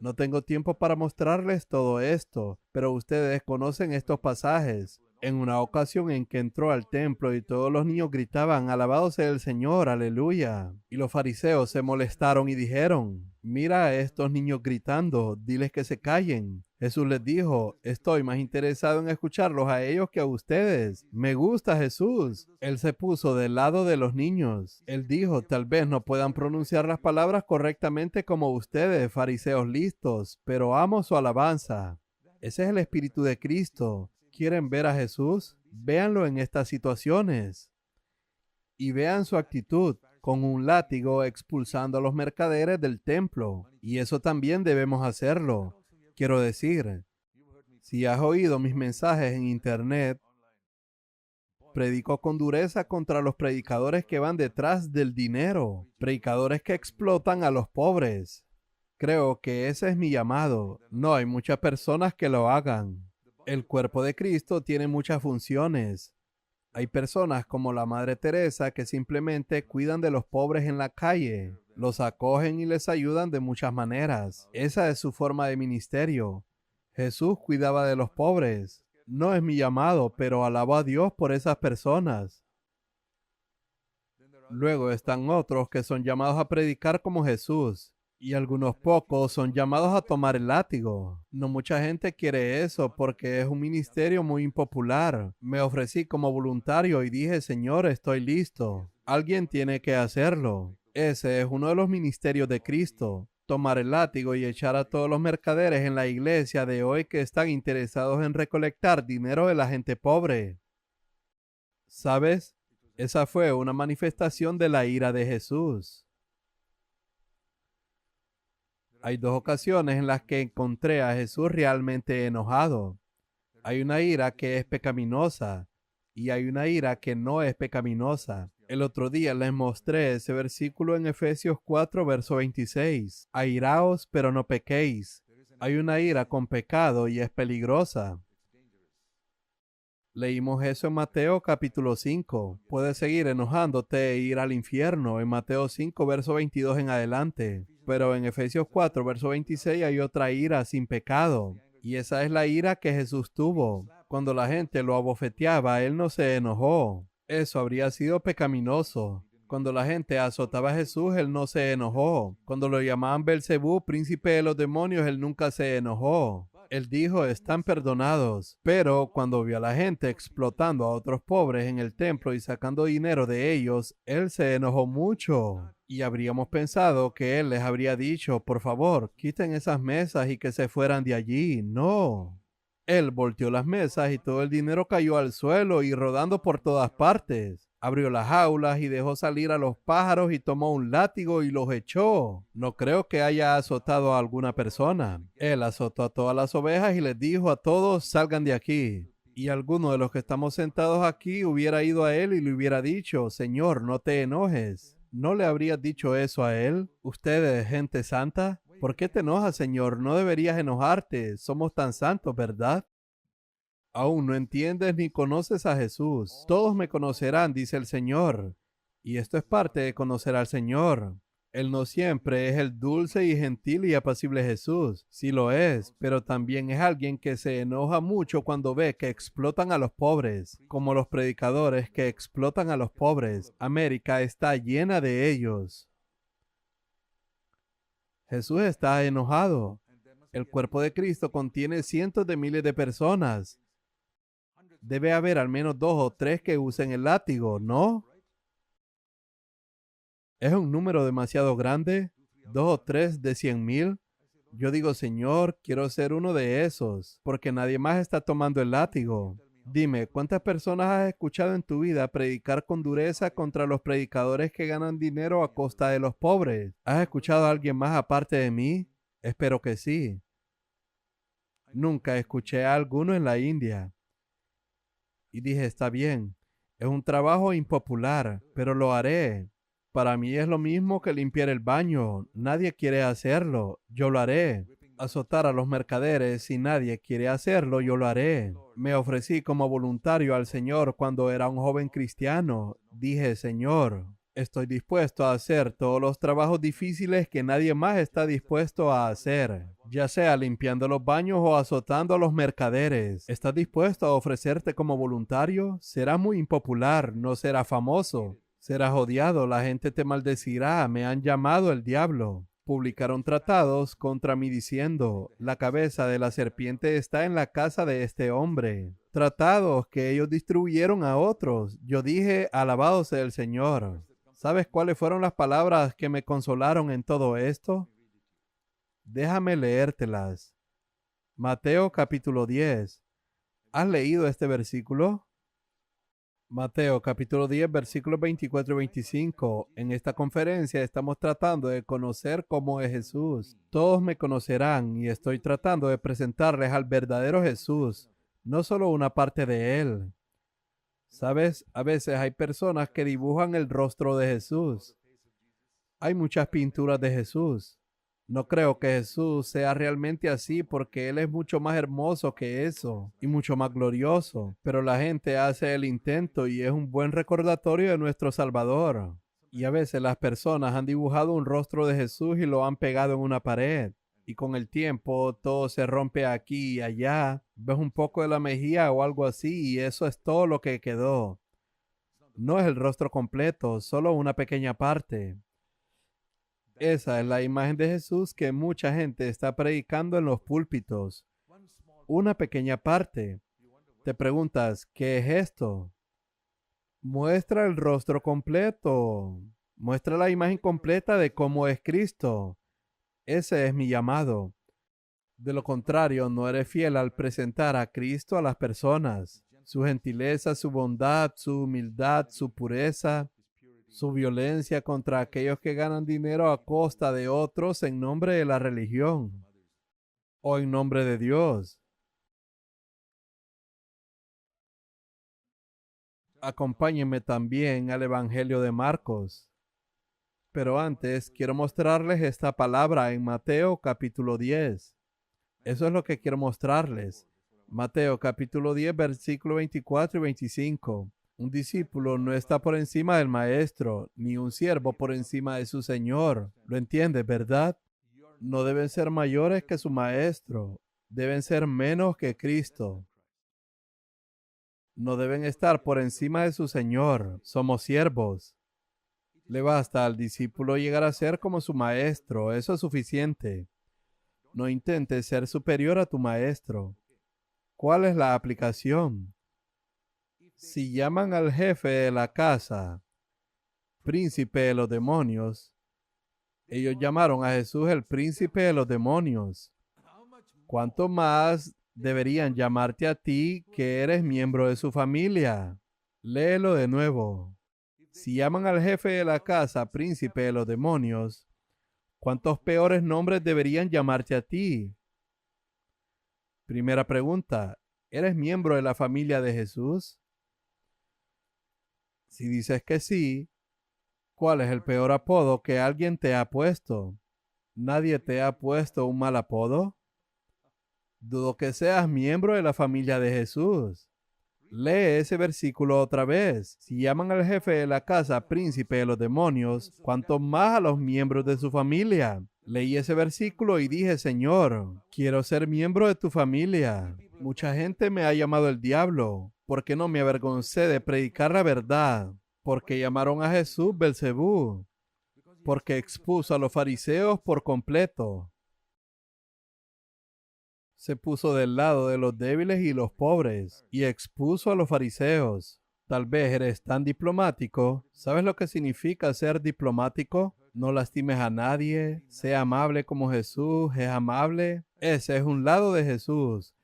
No tengo tiempo para mostrarles todo esto, pero ustedes conocen estos pasajes. En una ocasión en que entró al templo y todos los niños gritaban, alabado sea el Señor, aleluya. Y los fariseos se molestaron y dijeron, mira a estos niños gritando, diles que se callen. Jesús les dijo, estoy más interesado en escucharlos a ellos que a ustedes. Me gusta Jesús. Él se puso del lado de los niños. Él dijo, tal vez no puedan pronunciar las palabras correctamente como ustedes, fariseos listos, pero amo su alabanza. Ese es el espíritu de Cristo. ¿Quieren ver a Jesús? Véanlo en estas situaciones. Y vean su actitud, con un látigo expulsando a los mercaderes del templo. Y eso también debemos hacerlo. Quiero decir, si has oído mis mensajes en internet, predico con dureza contra los predicadores que van detrás del dinero, predicadores que explotan a los pobres. Creo que ese es mi llamado. No hay muchas personas que lo hagan. El cuerpo de Cristo tiene muchas funciones. Hay personas como la Madre Teresa que simplemente cuidan de los pobres en la calle, los acogen y les ayudan de muchas maneras. Esa es su forma de ministerio. Jesús cuidaba de los pobres. No es mi llamado, pero alabo a Dios por esas personas. Luego están otros que son llamados a predicar como Jesús. Y algunos pocos son llamados a tomar el látigo. No mucha gente quiere eso porque es un ministerio muy impopular. Me ofrecí como voluntario y dije, Señor, estoy listo. Alguien tiene que hacerlo. Ese es uno de los ministerios de Cristo. tomar el látigo y echar a todos los mercaderes en la iglesia de hoy que están interesados en recolectar dinero de la gente pobre. ¿Sabes? Esa fue una manifestación de la ira de Jesús. Hay dos ocasiones en las que encontré a Jesús realmente enojado. Hay una ira que es pecaminosa y hay una ira que no es pecaminosa. El otro día les mostré ese versículo en Efesios 4, verso 26. Airaos, pero no pequéis. Hay una ira con pecado y es peligrosa. Leímos eso en Mateo capítulo 5. Puedes seguir enojándote e ir al infierno en Mateo 5, verso 22 en adelante. Pero en Efesios 4, verso 26 hay otra ira sin pecado. Y esa es la ira que Jesús tuvo. Cuando la gente lo abofeteaba, él no se enojó. Eso habría sido pecaminoso. Cuando la gente azotaba a Jesús, él no se enojó. Cuando lo llamaban Belcebú, príncipe de los demonios, él nunca se enojó. Él dijo, están perdonados. Pero cuando vio a la gente explotando a otros pobres en el templo y sacando dinero de ellos, él se enojó mucho. Y habríamos pensado que él les habría dicho, por favor, quiten esas mesas y que se fueran de allí. No. Él volteó las mesas y todo el dinero cayó al suelo y rodando por todas partes. Abrió las jaulas y dejó salir a los pájaros y tomó un látigo y los echó. No creo que haya azotado a alguna persona. Él azotó a todas las ovejas y les dijo a todos, salgan de aquí. Y alguno de los que estamos sentados aquí hubiera ido a él y le hubiera dicho, Señor, no te enojes. ¿No le habrías dicho eso a él? Ustedes, gente santa, ¿por qué te enojas, Señor? No deberías enojarte. Somos tan santos, ¿verdad? Aún no entiendes ni conoces a Jesús. Todos me conocerán, dice el Señor. Y esto es parte de conocer al Señor. Él no siempre es el dulce y gentil y apacible Jesús. Sí lo es, pero también es alguien que se enoja mucho cuando ve que explotan a los pobres, como los predicadores que explotan a los pobres. América está llena de ellos. Jesús está enojado. El cuerpo de Cristo contiene cientos de miles de personas. Debe haber al menos 2 o 3 que usen el látigo, ¿no? ¿Es un número demasiado grande? ¿2 o 3 de 100,000? Yo digo, Señor, quiero ser uno de esos, porque nadie más está tomando el látigo. Dime, ¿cuántas personas has escuchado en tu vida predicar con dureza contra los predicadores que ganan dinero a costa de los pobres? ¿Has escuchado a alguien más aparte de mí? Espero que sí. Nunca escuché a alguno en la India. Y dije, está bien, es un trabajo impopular, pero lo haré. Para mí es lo mismo que limpiar el baño. Nadie quiere hacerlo. Yo lo haré. Azotar a los mercaderes. Si nadie quiere hacerlo, yo lo haré. Me ofrecí como voluntario al Señor cuando era un joven cristiano. Dije, Señor, estoy dispuesto a hacer todos los trabajos difíciles que nadie más está dispuesto a hacer, ya sea limpiando los baños o azotando a los mercaderes. ¿Estás dispuesto a ofrecerte como voluntario? Será muy impopular, no será famoso. Serás odiado, la gente te maldecirá, me han llamado el diablo. Publicaron tratados contra mí diciendo, la cabeza de la serpiente está en la casa de este hombre. Tratados que ellos distribuyeron a otros. Yo dije, alabado sea el Señor. ¿Sabes cuáles fueron las palabras que me consolaron en todo esto? Déjame leértelas. Mateo capítulo 10. ¿Has leído este versículo? Mateo capítulo 10, versículos 24 y 25. En esta conferencia estamos tratando de conocer cómo es Jesús. Todos me conocerán y estoy tratando de presentarles al verdadero Jesús, no solo una parte de él. ¿Sabes? A veces hay personas que dibujan el rostro de Jesús. Hay muchas pinturas de Jesús. No creo que Jesús sea realmente así porque Él es mucho más hermoso que eso y mucho más glorioso. Pero la gente hace el intento y es un buen recordatorio de nuestro Salvador. Y a veces las personas han dibujado un rostro de Jesús y lo han pegado en una pared. Y con el tiempo todo se rompe aquí y allá. Ves un poco de la mejilla o algo así y eso es todo lo que quedó. No es el rostro completo, solo una pequeña parte. Esa es la imagen de Jesús que mucha gente está predicando en los púlpitos. Una pequeña parte. Te preguntas, ¿qué es esto? Muestra el rostro completo. Muestra la imagen completa de cómo es Cristo. Ese es mi llamado. De lo contrario, no eres fiel al presentar a Cristo a las personas. Su gentileza, su bondad, su humildad, su pureza, su violencia contra aquellos que ganan dinero a costa de otros en nombre de la religión o en nombre de Dios. Acompáñenme también al Evangelio de Marcos. Pero antes quiero mostrarles esta palabra en Mateo capítulo 10. Eso es lo que quiero mostrarles. Mateo capítulo 10, versículo 24 y 25. Un discípulo no está por encima del maestro, ni un siervo por encima de su señor. ¿Lo entiendes, verdad? No deben ser mayores que su maestro. Deben ser menos que Cristo. No deben estar por encima de su señor. Somos siervos. Le basta al discípulo llegar a ser como su maestro. Eso es suficiente. No intentes ser superior a tu maestro. ¿Cuál es la aplicación? Si llaman al jefe de la casa príncipe de los demonios, ellos llamaron a Jesús el príncipe de los demonios. ¿Cuánto más deberían llamarte a ti que eres miembro de su familia? Léelo de nuevo. Si llaman al jefe de la casa príncipe de los demonios, ¿cuántos peores nombres deberían llamarte a ti? Primera pregunta, ¿eres miembro de la familia de Jesús? Si dices que sí, ¿cuál es el peor apodo que alguien te ha puesto? ¿Nadie te ha puesto un mal apodo? Dudo que seas miembro de la familia de Jesús. Lee ese versículo otra vez. Si llaman al jefe de la casa príncipe de los demonios, ¿cuánto más a los miembros de su familia? Leí ese versículo y dije, Señor, quiero ser miembro de tu familia. Mucha gente me ha llamado el diablo, porque no me avergoncé de predicar la verdad, porque llamaron a Jesús Belcebú, porque expuso a los fariseos por completo. Se puso del lado de los débiles y los pobres y expuso a los fariseos. Tal vez eres tan diplomático. ¿Sabes lo que significa ser diplomático? No lastimes a nadie. Sea amable como Jesús es amable. Ese es un lado de Jesús.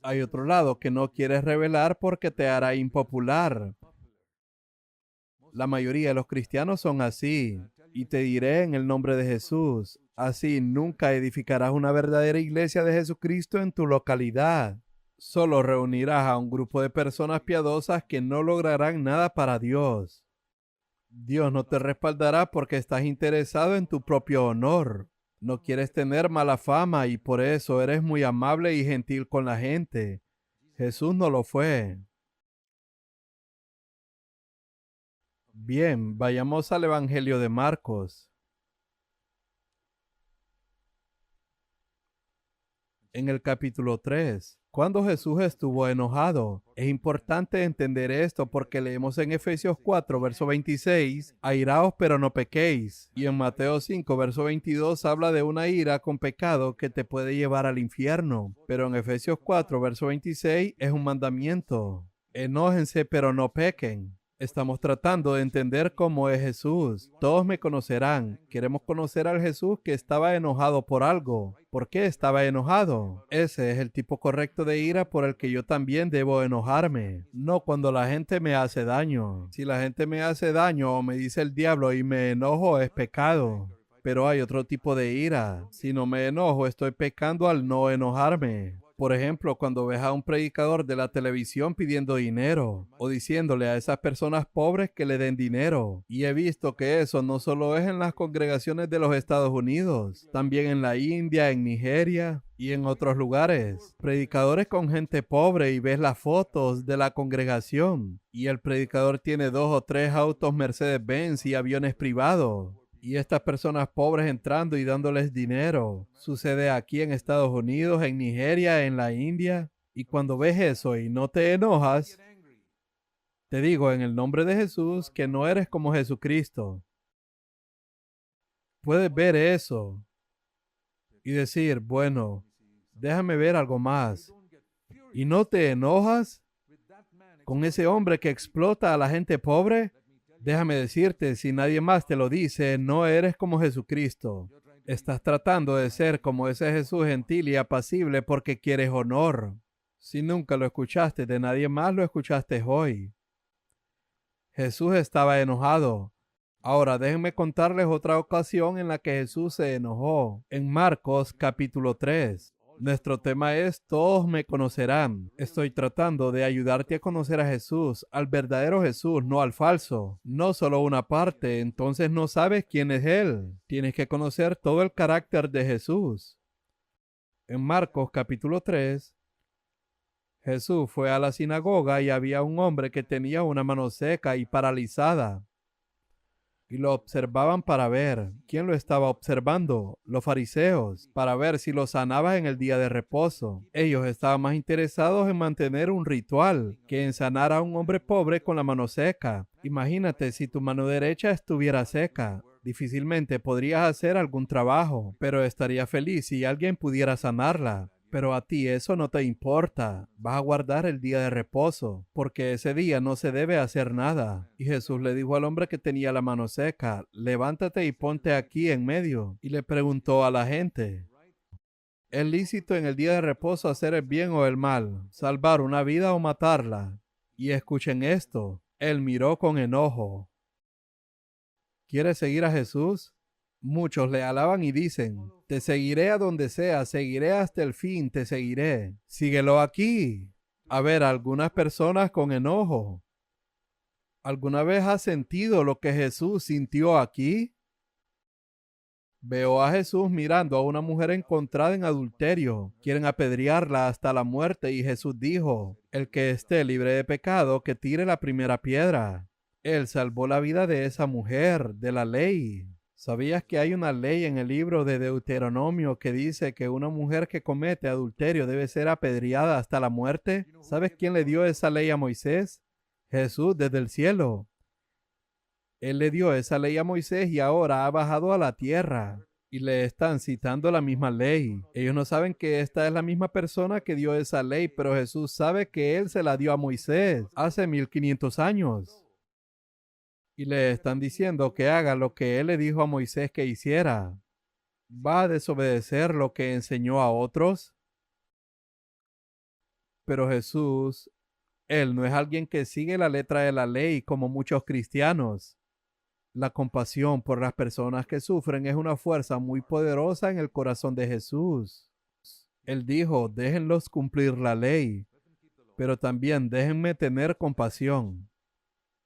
Hay otro lado que no quieres revelar porque te hará impopular. La mayoría de los cristianos son así. Y te diré en el nombre de Jesús, así nunca edificarás una verdadera iglesia de Jesucristo en tu localidad. Solo reunirás a un grupo de personas piadosas que no lograrán nada para Dios. Dios no te respaldará porque estás interesado en tu propio honor. No quieres tener mala fama y por eso eres muy amable y gentil con la gente. Jesús no lo fue. Bien, vayamos al Evangelio de Marcos. En el capítulo 3, cuando Jesús estuvo enojado. Es importante entender esto porque leemos en Efesios 4, verso 26, airaos pero no pequéis. Y en Mateo 5, verso 22 habla de una ira con pecado que te puede llevar al infierno. Pero en Efesios 4, verso 26 es un mandamiento. Enójense pero no pequen. Estamos tratando de entender cómo es Jesús. Todos me conocerán. Queremos conocer al Jesús que estaba enojado por algo. ¿Por qué estaba enojado? Ese es el tipo correcto de ira por el que yo también debo enojarme. No cuando la gente me hace daño. Si la gente me hace daño o me dice el diablo y me enojo, es pecado. Pero hay otro tipo de ira. Si no me enojo, estoy pecando al no enojarme. Por ejemplo, cuando ves a un predicador de la televisión pidiendo dinero o diciéndole a esas personas pobres que le den dinero. Y he visto que eso no solo es en las congregaciones de los Estados Unidos, también en la India, en Nigeria y en otros lugares. Predicadores con gente pobre y ves las fotos de la congregación. Y el predicador tiene 2 o 3 autos Mercedes-Benz y aviones privados. Y estas personas pobres entrando y dándoles dinero. Sucede aquí en Estados Unidos, en Nigeria, en la India. Y cuando ves eso y no te enojas, te digo en el nombre de Jesús que no eres como Jesucristo. Puedes ver eso y decir, bueno, déjame ver algo más. ¿Y no te enojas con ese hombre que explota a la gente pobre? Déjame decirte, si nadie más te lo dice, no eres como Jesucristo. Estás tratando de ser como ese Jesús gentil y apacible porque quieres honor. Si nunca lo escuchaste de nadie más, lo escuchaste hoy. Jesús estaba enojado. Ahora déjenme contarles otra ocasión en la que Jesús se enojó. En Marcos capítulo 3. Nuestro tema es Todos me conocerán. Estoy tratando de ayudarte a conocer a Jesús, al verdadero Jesús, no al falso. No solo una parte, entonces no sabes quién es Él. Tienes que conocer todo el carácter de Jesús. En Marcos capítulo 3, Jesús fue a la sinagoga y había un hombre que tenía una mano seca y paralizada. Y lo observaban para ver. ¿Quién lo estaba observando? Los fariseos, para ver si lo sanaba en el día de reposo. Ellos estaban más interesados en mantener un ritual que en sanar a un hombre pobre con la mano seca. Imagínate si tu mano derecha estuviera seca. Difícilmente podrías hacer algún trabajo, pero estaría feliz si alguien pudiera sanarla. Pero a ti eso no te importa. Vas a guardar el día de reposo, porque ese día no se debe hacer nada. Y Jesús le dijo al hombre que tenía la mano seca, levántate y ponte aquí en medio. Y le preguntó a la gente, ¿es lícito en el día de reposo hacer el bien o el mal, salvar una vida o matarla? Y escuchen esto, él miró con enojo. ¿Quieres seguir a Jesús? Muchos le alaban y dicen, te seguiré a donde sea, seguiré hasta el fin, te seguiré. Síguelo aquí. A ver, algunas personas con enojo. ¿Alguna vez has sentido lo que Jesús sintió aquí? Veo a Jesús mirando a una mujer encontrada en adulterio. Quieren apedrearla hasta la muerte y Jesús dijo, el que esté libre de pecado, que tire la primera piedra. Él salvó la vida de esa mujer, de la ley. ¿Sabías que hay una ley en el libro de Deuteronomio que dice que una mujer que comete adulterio debe ser apedreada hasta la muerte? ¿Sabes quién le dio esa ley a Moisés? Jesús desde el cielo. Él le dio esa ley a Moisés y ahora ha bajado a la tierra. Y le están citando la misma ley. Ellos no saben que esta es la misma persona que dio esa ley, pero Jesús sabe que Él se la dio a Moisés hace 1500 años. Y le están diciendo que haga lo que Él le dijo a Moisés que hiciera. ¿Va a desobedecer lo que enseñó a otros? Pero Jesús, Él no es alguien que sigue la letra de la ley como muchos cristianos. La compasión por las personas que sufren es una fuerza muy poderosa en el corazón de Jesús. Él dijo, déjenlos cumplir la ley, pero también déjenme tener compasión.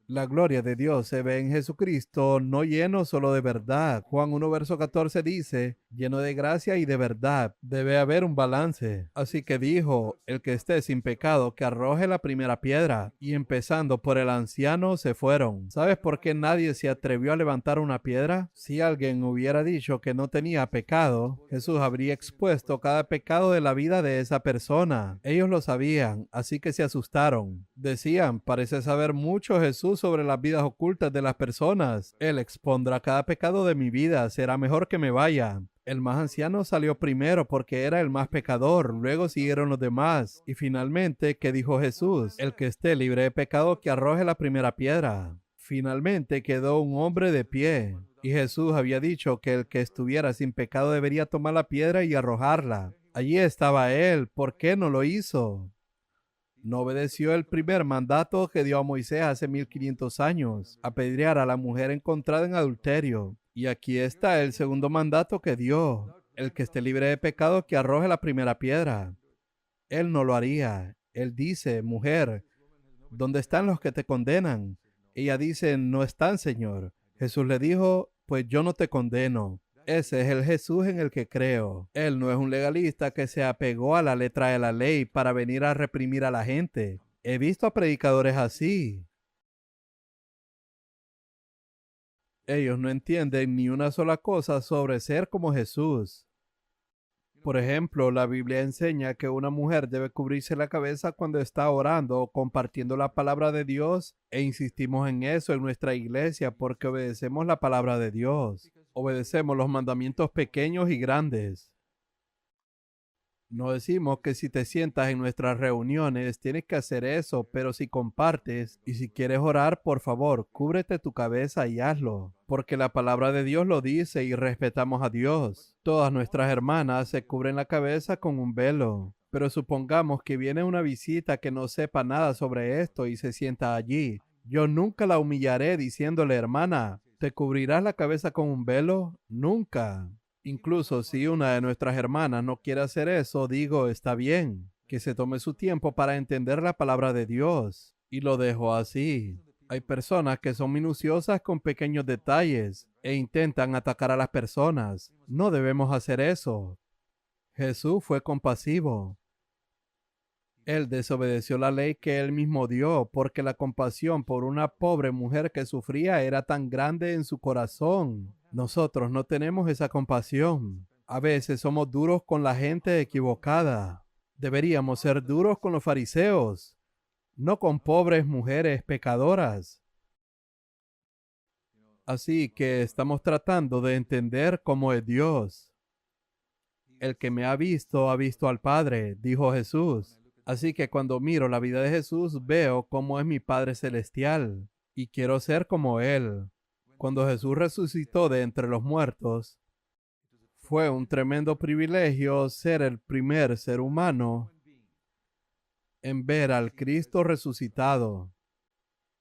La gloria de Dios se ve en Jesucristo, no lleno solo de verdad. Juan 1, verso 14 dice, lleno de gracia y de verdad. Debe haber un balance. Así que dijo, el que esté sin pecado, que arroje la primera piedra. Y empezando por el anciano, se fueron. ¿Sabes por qué nadie se atrevió a levantar una piedra? Si alguien hubiera dicho que no tenía pecado, Jesús habría expuesto cada pecado de la vida de esa persona. Ellos lo sabían, así que se asustaron. Decían, parece saber mucho Jesús sobre las vidas ocultas de las personas. Él expondrá cada pecado de mi vida. Será mejor que me vaya. El más anciano salió primero porque era el más pecador. Luego siguieron los demás. Y finalmente, ¿qué dijo Jesús? El que esté libre de pecado, que arroje la primera piedra. Finalmente quedó un hombre de pie. Y Jesús había dicho que el que estuviera sin pecado debería tomar la piedra y arrojarla. Allí estaba él. ¿Por qué no lo hizo? No obedeció el primer mandato que dio a Moisés hace 1500 años, apedrear a la mujer encontrada en adulterio. Y aquí está el segundo mandato que dio, el que esté libre de pecado que arroje la primera piedra. Él no lo haría. Él dice, mujer, ¿dónde están los que te condenan? Ella dice, no están, Señor. Jesús le dijo, pues yo no te condeno. Ese es el Jesús en el que creo. Él no es un legalista que se apegó a la letra de la ley para venir a reprimir a la gente. He visto a predicadores así. Ellos no entienden ni una sola cosa sobre ser como Jesús. Por ejemplo, la Biblia enseña que una mujer debe cubrirse la cabeza cuando está orando o compartiendo la palabra de Dios, e insistimos en eso en nuestra iglesia porque obedecemos la palabra de Dios. Obedecemos los mandamientos pequeños y grandes. No decimos que si te sientas en nuestras reuniones tienes que hacer eso, pero si compartes y si quieres orar, por favor, cúbrete tu cabeza y hazlo, porque la palabra de Dios lo dice y respetamos a Dios. Todas nuestras hermanas se cubren la cabeza con un velo, pero supongamos que viene una visita que no sepa nada sobre esto y se sienta allí. Yo nunca la humillaré diciéndole, hermana, ¿te cubrirás la cabeza con un velo? Nunca. Incluso si una de nuestras hermanas no quiere hacer eso, digo, está bien, que se tome su tiempo para entender la palabra de Dios. Y lo dejo así. Hay personas que son minuciosas con pequeños detalles e intentan atacar a las personas. No debemos hacer eso. Jesús fue compasivo. Él desobedeció la ley que él mismo dio porque la compasión por una pobre mujer que sufría era tan grande en su corazón. Nosotros no tenemos esa compasión. A veces somos duros con la gente equivocada. Deberíamos ser duros con los fariseos, no con pobres mujeres pecadoras. Así que estamos tratando de entender cómo es Dios. El que me ha visto al Padre, dijo Jesús. Así que cuando miro la vida de Jesús, veo cómo es mi Padre Celestial y quiero ser como Él. Cuando Jesús resucitó de entre los muertos, fue un tremendo privilegio ser el primer ser humano en ver al Cristo resucitado,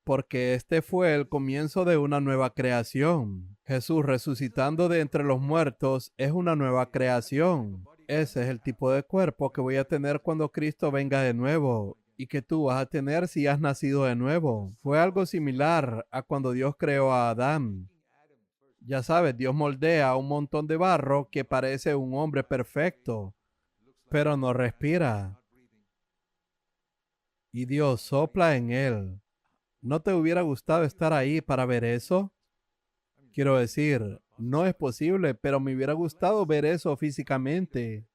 porque este fue el comienzo de una nueva creación. Jesús resucitando de entre los muertos es una nueva creación. Ese es el tipo de cuerpo que voy a tener cuando Cristo venga de nuevo y que tú vas a tener si has nacido de nuevo. Fue algo similar a cuando Dios creó a Adán. Ya sabes, Dios moldea un montón de barro que parece un hombre perfecto, pero no respira. Y Dios sopla en él. ¿No te hubiera gustado estar ahí para ver eso? Quiero decir, no es posible, pero me hubiera gustado ver eso físicamente.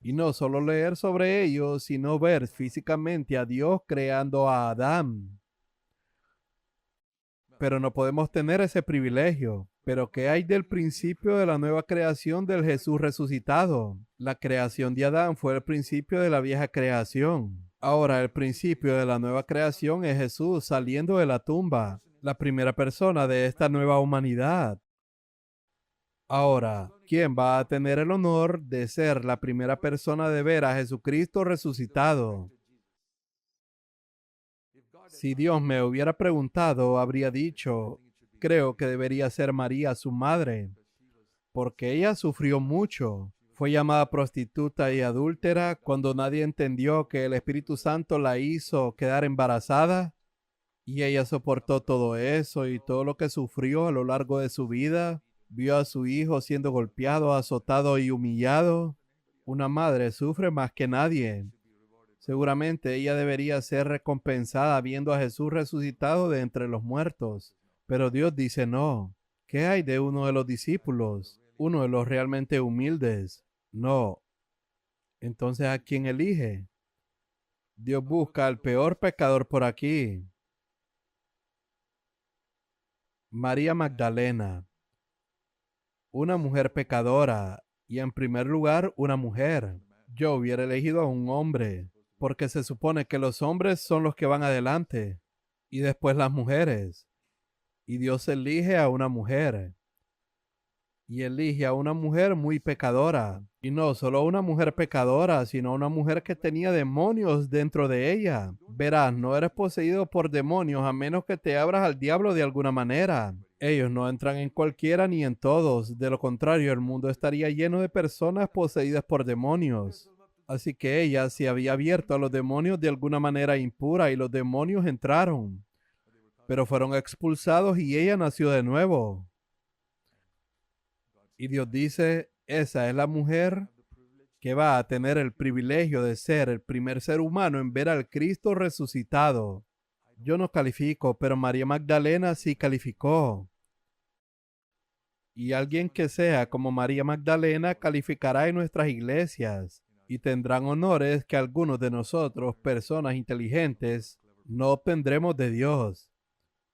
Y no solo leer sobre ello, sino ver físicamente a Dios creando a Adán. Pero no podemos tener ese privilegio. Pero ¿qué hay del principio de la nueva creación del Jesús resucitado? La creación de Adán fue el principio de la vieja creación. Ahora el principio de la nueva creación es Jesús saliendo de la tumba, la primera persona de esta nueva humanidad. Ahora, ¿quién va a tener el honor de ser la primera persona de ver a Jesucristo resucitado? Si Dios me hubiera preguntado, habría dicho, creo que debería ser María su madre, porque ella sufrió mucho. Fue llamada prostituta y adúltera cuando nadie entendió que el Espíritu Santo la hizo quedar embarazada. Y ella soportó todo eso y todo lo que sufrió a lo largo de su vida. Vio a su hijo siendo golpeado, azotado y humillado. Una madre sufre más que nadie. Seguramente ella debería ser recompensada viendo a Jesús resucitado de entre los muertos. Pero Dios dice no. ¿Qué hay de uno de los discípulos? Uno de los realmente humildes. No. Entonces, ¿a quién elige? Dios busca al peor pecador por aquí. María Magdalena. Una mujer pecadora. Y en primer lugar, una mujer. Yo hubiera elegido a un hombre, porque se supone que los hombres son los que van adelante, y después las mujeres. Y Dios elige a una mujer. Y elige a una mujer muy pecadora. Y no solo una mujer pecadora, sino una mujer que tenía demonios dentro de ella. Verás, no eres poseído por demonios a menos que te abras al diablo de alguna manera. Ellos no entran en cualquiera ni en todos. De lo contrario, el mundo estaría lleno de personas poseídas por demonios. Así que ella se había abierto a los demonios de alguna manera impura y los demonios entraron. Pero fueron expulsados y ella nació de nuevo. Y Dios dice, esa es la mujer que va a tener el privilegio de ser el primer ser humano en ver al Cristo resucitado. Yo no califico, pero María Magdalena sí calificó. Y alguien que sea como María Magdalena calificará en nuestras iglesias y tendrán honores que algunos de nosotros, personas inteligentes, no obtendremos de Dios.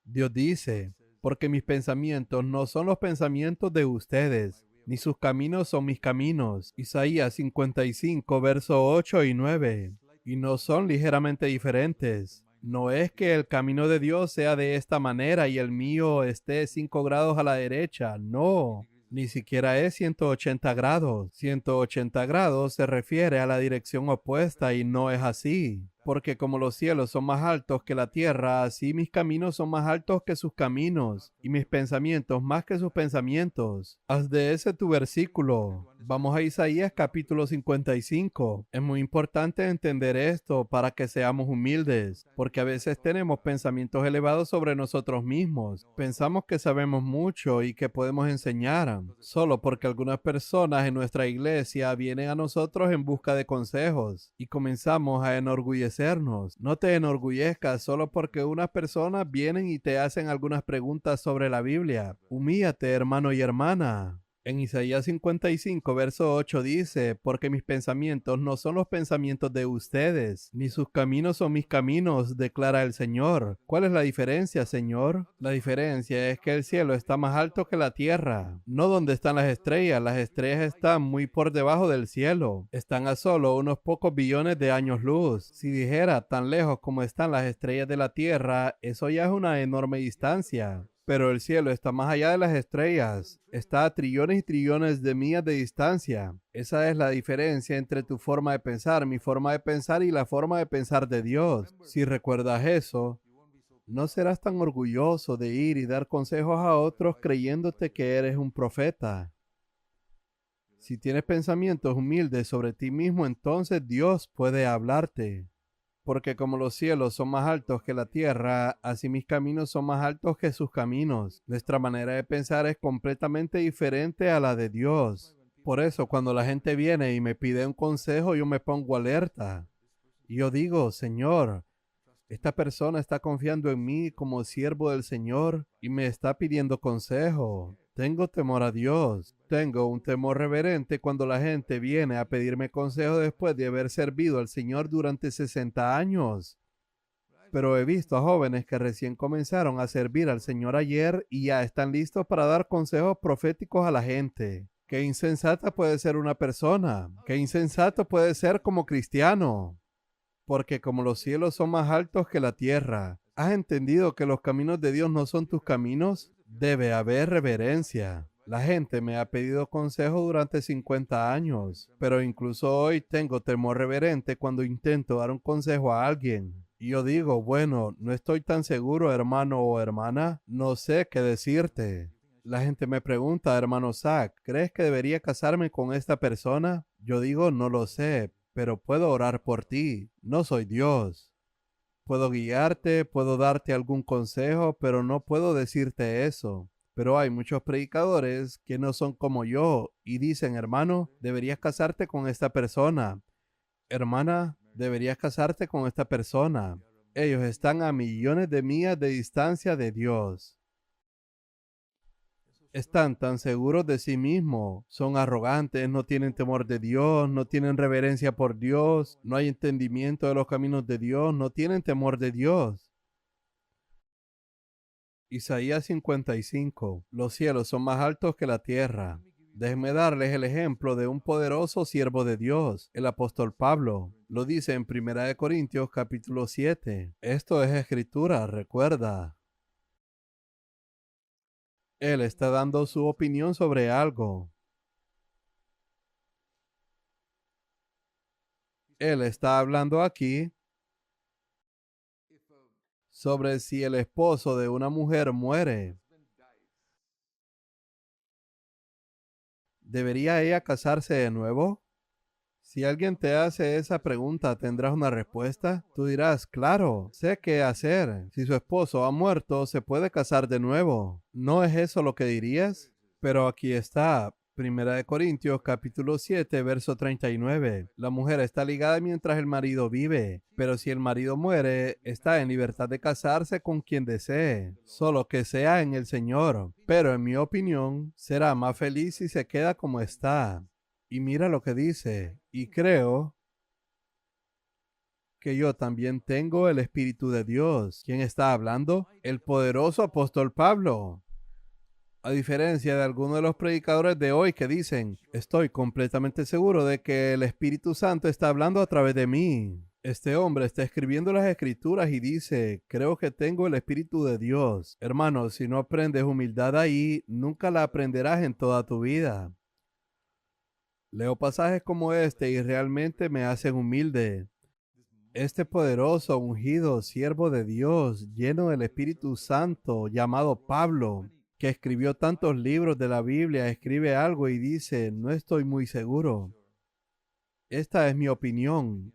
Dios dice, porque mis pensamientos no son los pensamientos de ustedes, ni sus caminos son mis caminos. Isaías 55, versos 8 y 9. Y no son ligeramente diferentes. No es que el camino de Dios sea de esta manera y el mío esté 5 grados a la derecha. No. Ni siquiera es 180 grados. 180 grados se refiere a la dirección opuesta y no es así. Porque como los cielos son más altos que la tierra, así mis caminos son más altos que sus caminos, y mis pensamientos más que sus pensamientos. Haz de ese tu versículo. Vamos a Isaías capítulo 55. Es muy importante entender esto para que seamos humildes, porque a veces tenemos pensamientos elevados sobre nosotros mismos. Pensamos que sabemos mucho y que podemos enseñar, solo porque algunas personas en nuestra iglesia vienen a nosotros en busca de consejos, y comenzamos a enorgullecernos. No te enorgullezcas solo porque unas personas vienen y te hacen algunas preguntas sobre la Biblia. Humíllate, hermano y hermana. En Isaías 55, verso 8 dice, porque mis pensamientos no son los pensamientos de ustedes, ni sus caminos son mis caminos, declara el Señor. ¿Cuál es la diferencia, Señor? La diferencia es que el cielo está más alto que la tierra. No donde están las estrellas están muy por debajo del cielo. Están a solo unos pocos billones de años luz. Si dijera tan lejos como están las estrellas de la tierra, eso ya es una enorme distancia. Pero el cielo está más allá de las estrellas. Está a trillones y trillones de millas de distancia. Esa es la diferencia entre tu forma de pensar, mi forma de pensar y la forma de pensar de Dios. Si recuerdas eso, no serás tan orgulloso de ir y dar consejos a otros creyéndote que eres un profeta. Si tienes pensamientos humildes sobre ti mismo, entonces Dios puede hablarte. Porque como los cielos son más altos que la tierra, así mis caminos son más altos que sus caminos. Nuestra manera de pensar es completamente diferente a la de Dios. Por eso, cuando la gente viene y me pide un consejo, yo me pongo alerta. Y yo digo, Señor, esta persona está confiando en mí como siervo del Señor y me está pidiendo consejo. Tengo temor a Dios. Tengo un temor reverente cuando la gente viene a pedirme consejo después de haber servido al Señor durante 60 años. Pero he visto a jóvenes que recién comenzaron a servir al Señor ayer y ya están listos para dar consejos proféticos a la gente. Qué insensata puede ser una persona. Qué insensato puede ser como cristiano. Porque como los cielos son más altos que la tierra, ¿has entendido que los caminos de Dios no son tus caminos? Debe haber reverencia. La gente me ha pedido consejo durante 50 años, pero incluso hoy tengo temor reverente cuando intento dar un consejo a alguien. Y yo digo, bueno, no estoy tan seguro, hermano o hermana, no sé qué decirte. La gente me pregunta, hermano Zach, ¿crees que debería casarme con esta persona? Yo digo, no lo sé, pero puedo orar por ti. No soy Dios. Puedo guiarte, puedo darte algún consejo, pero no puedo decirte eso. Pero hay muchos predicadores que no son como yo y dicen, hermano, deberías casarte con esta persona. Hermana, deberías casarte con esta persona. Ellos están a millones de millas de distancia de Dios. Están tan seguros de sí mismos, son arrogantes, no tienen temor de Dios, no tienen reverencia por Dios, no hay entendimiento de los caminos de Dios, no tienen temor de Dios. Isaías 55. Los cielos son más altos que la tierra. Déjenme darles el ejemplo de un poderoso siervo de Dios, el apóstol Pablo. Lo dice en 1 Corintios capítulo 7. Esto es escritura, recuerda. Él está dando su opinión sobre algo. Él está hablando aquí sobre si el esposo de una mujer muere. ¿Debería ella casarse de nuevo? Si alguien te hace esa pregunta, ¿tendrás una respuesta? Tú dirás, claro, sé qué hacer. Si su esposo ha muerto, se puede casar de nuevo. ¿No es eso lo que dirías? Pero aquí está, 1 capítulo 7, verso 39. La mujer está ligada mientras el marido vive, pero si el marido muere, está en libertad de casarse con quien desee, solo que sea en el Señor. Pero en mi opinión, será más feliz si se queda como está. Y mira lo que dice, y creo que yo también tengo el Espíritu de Dios. ¿Quién está hablando? El poderoso apóstol Pablo. A diferencia de algunos de los predicadores de hoy que dicen, estoy completamente seguro de que el Espíritu Santo está hablando a través de mí. Este hombre está escribiendo las escrituras y dice, creo que tengo el Espíritu de Dios. Hermano, si no aprendes humildad ahí, nunca la aprenderás en toda tu vida. Leo pasajes como este y realmente me hacen humilde. Este poderoso, ungido, siervo de Dios, lleno del Espíritu Santo, llamado Pablo, que escribió tantos libros de la Biblia, escribe algo y dice, no estoy muy seguro. Esta es mi opinión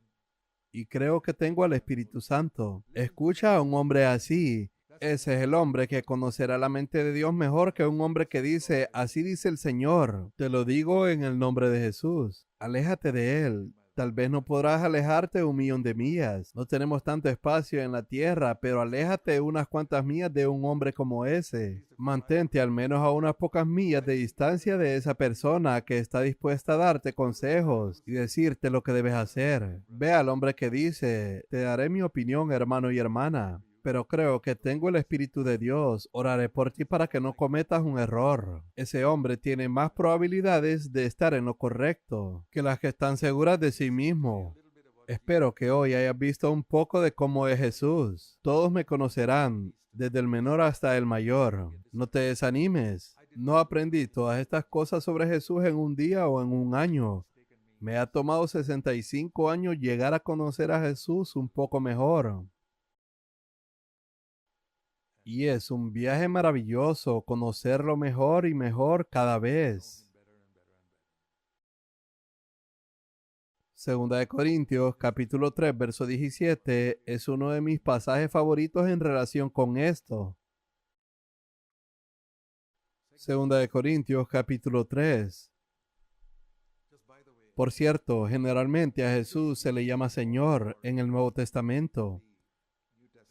y creo que tengo al Espíritu Santo. Escucha a un hombre así. Ese es el hombre que conocerá la mente de Dios mejor que un hombre que dice, así dice el Señor. Te lo digo en el nombre de Jesús. Aléjate de él. Tal vez no podrás alejarte 1.000.000 de millas. No tenemos tanto espacio en la tierra, pero aléjate unas cuantas millas de un hombre como ese. Mantente al menos a unas pocas millas de distancia de esa persona que está dispuesta a darte consejos y decirte lo que debes hacer. Ve al hombre que dice, te daré mi opinión, hermano y hermana, pero creo que tengo el Espíritu de Dios. Oraré por ti para que no cometas un error. Ese hombre tiene más probabilidades de estar en lo correcto que las que están seguras de sí mismo. Espero que hoy hayas visto un poco de cómo es Jesús. Todos me conocerán, desde el menor hasta el mayor. No te desanimes. No aprendí todas estas cosas sobre Jesús en un día o en un año. Me ha tomado 65 años llegar a conocer a Jesús un poco mejor. Y es un viaje maravilloso conocerlo mejor y mejor cada vez. Segunda de Corintios, capítulo 3, verso 17, es uno de mis pasajes favoritos en relación con esto. Segunda de Corintios, capítulo 3. Por cierto, generalmente a Jesús se le llama Señor en el Nuevo Testamento.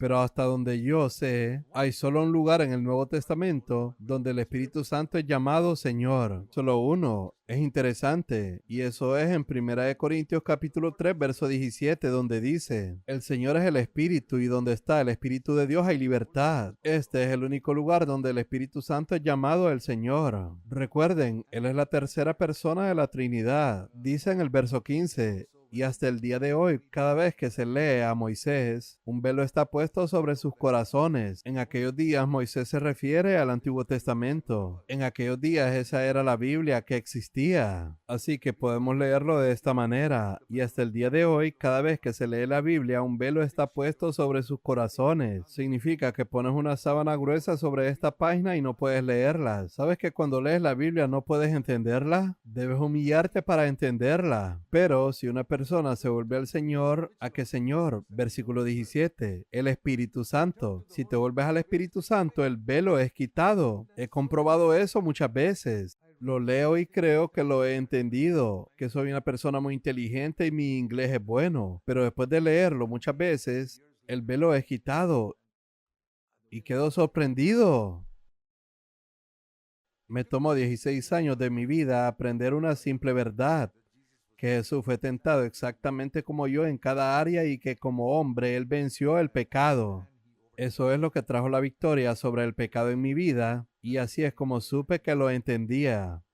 Pero hasta donde yo sé, hay solo un lugar en el Nuevo Testamento donde el Espíritu Santo es llamado Señor. Solo uno. Es interesante. Y eso es en 1 Corintios capítulo 3, verso 17, donde dice, el Señor es el Espíritu y donde está el Espíritu de Dios hay libertad. Este es el único lugar donde el Espíritu Santo es llamado el Señor. Recuerden, Él es la tercera persona de la Trinidad. Dice en el verso 15, y hasta el día de hoy, cada vez que se lee a Moisés, un velo está puesto sobre sus corazones. En aquellos días Moisés se refiere al Antiguo Testamento. En aquellos días esa era la Biblia que existía. Así que podemos leerlo de esta manera. Y hasta el día de hoy, cada vez que se lee la Biblia, un velo está puesto sobre sus corazones. Significa que pones una sábana gruesa sobre esta página y no puedes leerla. ¿Sabes que cuando lees la Biblia no puedes entenderla? Debes humillarte para entenderla. Pero si una persona se vuelve al Señor, ¿a qué Señor? Versículo 17, el Espíritu Santo. Si te vuelves al Espíritu Santo, el velo es quitado. He comprobado eso muchas veces. Lo leo y creo que lo he entendido, que soy una persona muy inteligente y mi inglés es bueno. Pero después de leerlo muchas veces, el velo es quitado y quedo sorprendido. Me tomó 16 años de mi vida aprender una simple verdad, que Jesús fue tentado exactamente como yo en cada área y que como hombre Él venció el pecado. Eso es lo que trajo la victoria sobre el pecado en mi vida y así es como supe que lo entendía.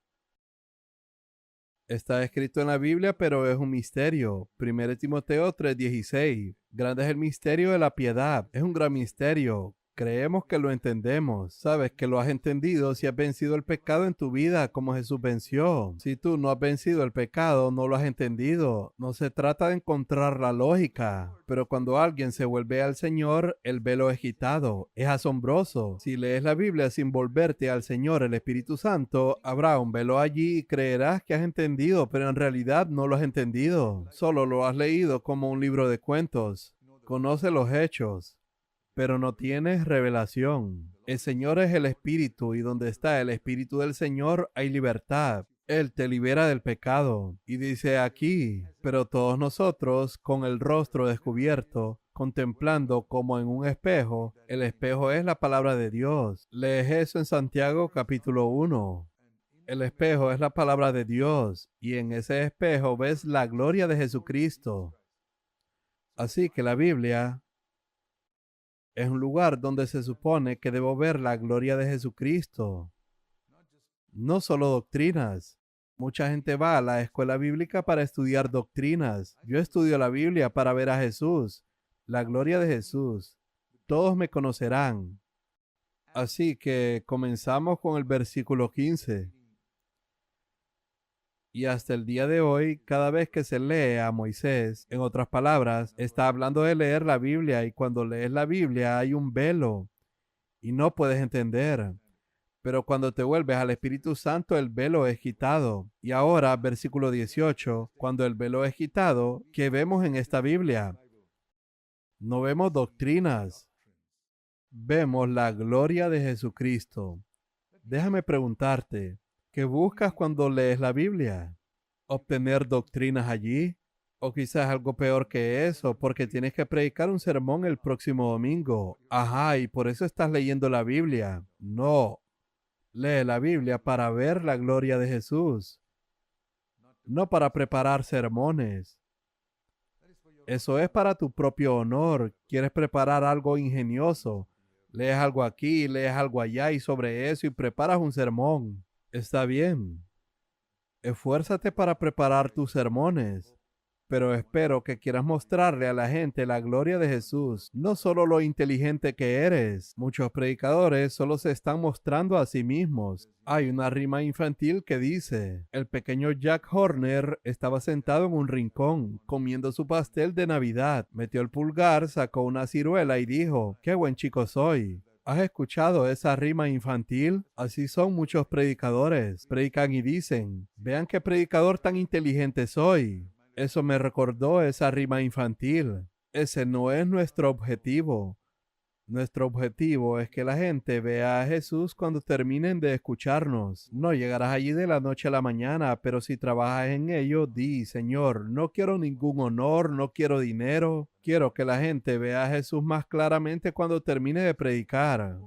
Está escrito en la Biblia, pero es un misterio. 1 Timoteo 3:16. Grande es el misterio de la piedad. Es un gran misterio. Creemos que lo entendemos. Sabes que lo has entendido si has vencido el pecado en tu vida como Jesús venció. Si tú no has vencido el pecado, no lo has entendido. No se trata de encontrar la lógica. Pero cuando alguien se vuelve al Señor, el velo es quitado. Es asombroso. Si lees la Biblia sin volverte al Señor, el Espíritu Santo, habrá un velo allí y creerás que has entendido, pero en realidad no lo has entendido. Solo lo has leído como un libro de cuentos. Conoce los hechos, pero no tienes revelación. El Señor es el Espíritu y donde está el Espíritu del Señor hay libertad. Él te libera del pecado. Y dice aquí, pero todos nosotros con el rostro descubierto, contemplando como en un espejo, el espejo es la palabra de Dios. Lees eso en Santiago capítulo 1. El espejo es la palabra de Dios y en ese espejo ves la gloria de Jesucristo. Así que la Biblia es un lugar donde se supone que debo ver la gloria de Jesucristo. no solo doctrinas. Mucha gente va a la escuela bíblica para estudiar doctrinas. Yo estudio la Biblia para ver a Jesús, la gloria de Jesús. Todos me conocerán. Así que comenzamos con el versículo 15. Y hasta el día de hoy, cada vez que se lee a Moisés, en otras palabras, está hablando de leer la Biblia, y cuando lees la Biblia hay un velo y no puedes entender. Pero cuando te vuelves al Espíritu Santo, el velo es quitado. Y ahora, versículo 18, cuando el velo es quitado, ¿qué vemos en esta Biblia? No vemos doctrinas, vemos la gloria de Jesucristo. Déjame preguntarte, ¿qué buscas cuando lees la Biblia? ¿Obtener doctrinas allí? O quizás algo peor que eso, porque tienes que predicar un sermón el próximo domingo. Ajá, y por eso estás leyendo la Biblia. No, lee la Biblia para ver la gloria de Jesús, no para preparar sermones. Eso es para tu propio honor. Quieres preparar algo ingenioso. Lees algo aquí, lees algo allá y sobre eso y preparas un sermón. Está bien. Esfuérzate para preparar tus sermones, pero espero que quieras mostrarle a la gente la gloria de Jesús, no solo lo inteligente que eres. Muchos predicadores solo se están mostrando a sí mismos. Hay una rima infantil que dice: el pequeño Jack Horner estaba sentado en un rincón, comiendo su pastel de Navidad. Metió el pulgar, sacó una ciruela y dijo: ¡qué buen chico soy! ¿Has escuchado esa rima infantil? Así son muchos predicadores. Predican y dicen: vean qué predicador tan inteligente soy. Eso me recordó esa rima infantil. Ese no es nuestro objetivo. Nuestro objetivo es que la gente vea a Jesús cuando terminen de escucharnos. No llegarás allí de la noche a la mañana, pero si trabajas en ello, di: Señor, no quiero ningún honor, no quiero dinero. Quiero que la gente vea a Jesús más claramente cuando termine de predicar.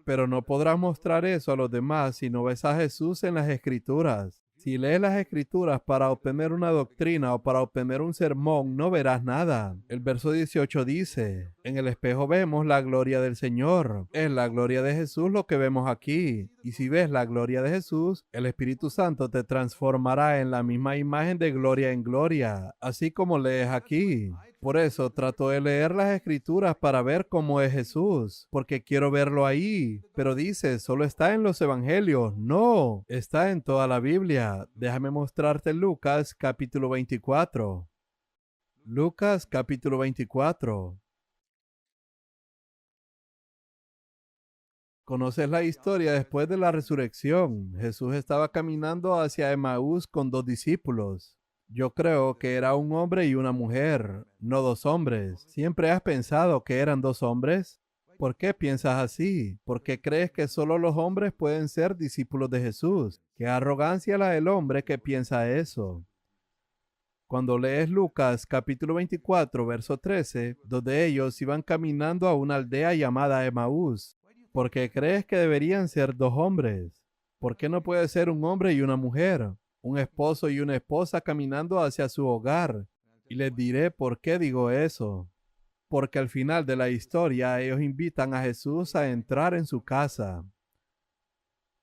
Pero no podrás mostrar eso a los demás si no ves a Jesús en las Escrituras. Si lees las Escrituras para obtener una doctrina o para obtener un sermón, no verás nada. El verso 18 dice: en el espejo vemos la gloria del Señor. Es la gloria de Jesús lo que vemos aquí. Y si ves la gloria de Jesús, el Espíritu Santo te transformará en la misma imagen de gloria en gloria, así como lees aquí. Por eso trato de leer las Escrituras para ver cómo es Jesús, porque quiero verlo ahí. Pero dice, solo está en los Evangelios. No, está en toda la Biblia. Déjame mostrarte Lucas capítulo 24. Lucas capítulo 24. ¿Conoces la historia después de la resurrección? Jesús estaba caminando hacia Emaús con dos discípulos. Yo creo que era un hombre y una mujer, no dos hombres. ¿Siempre has pensado que eran dos hombres? ¿Por qué piensas así? ¿Por qué crees que solo los hombres pueden ser discípulos de Jesús? ¡Qué arrogancia la del hombre que piensa eso! Cuando lees Lucas capítulo 24, verso 13, donde ellos iban caminando a una aldea llamada Emaús, ¿por qué crees que deberían ser dos hombres? ¿Por qué no puede ser un hombre y una mujer? Un esposo y una esposa caminando hacia su hogar. Y les diré por qué digo eso. Porque al final de la historia ellos invitan a Jesús a entrar en su casa.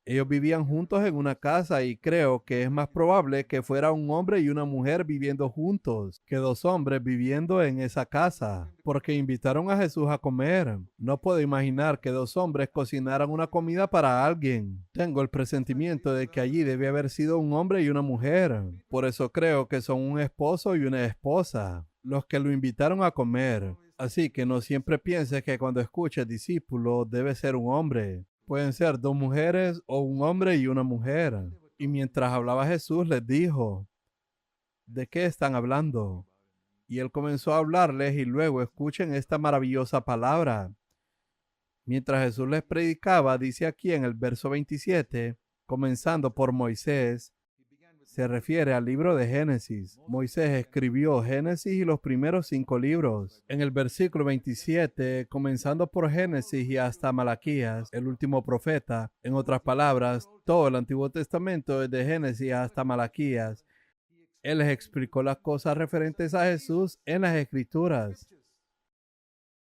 Ellos vivían juntos en una casa y creo que es más probable que fuera un hombre y una mujer viviendo juntos que dos hombres viviendo en esa casa, porque invitaron a Jesús a comer. No puedo imaginar que dos hombres cocinaran una comida para alguien. Tengo el presentimiento de que allí debe haber sido un hombre y una mujer. Por eso creo que son un esposo y una esposa los que lo invitaron a comer. Así que no siempre pienses que cuando escuches discípulo debe ser un hombre. Pueden ser dos mujeres o un hombre y una mujer. Y mientras hablaba Jesús les dijo: ¿de qué están hablando? Y él comenzó a hablarles y luego escuchen esta maravillosa palabra. Mientras Jesús les predicaba, dice aquí en el verso 27, comenzando por Moisés, se refiere al libro de Génesis. Moisés escribió Génesis y los primeros 5 libros. En el versículo 27, comenzando por Génesis y hasta Malaquías, el último profeta. En otras palabras, todo el Antiguo Testamento desde Génesis hasta Malaquías. Él les explicó las cosas referentes a Jesús en las Escrituras.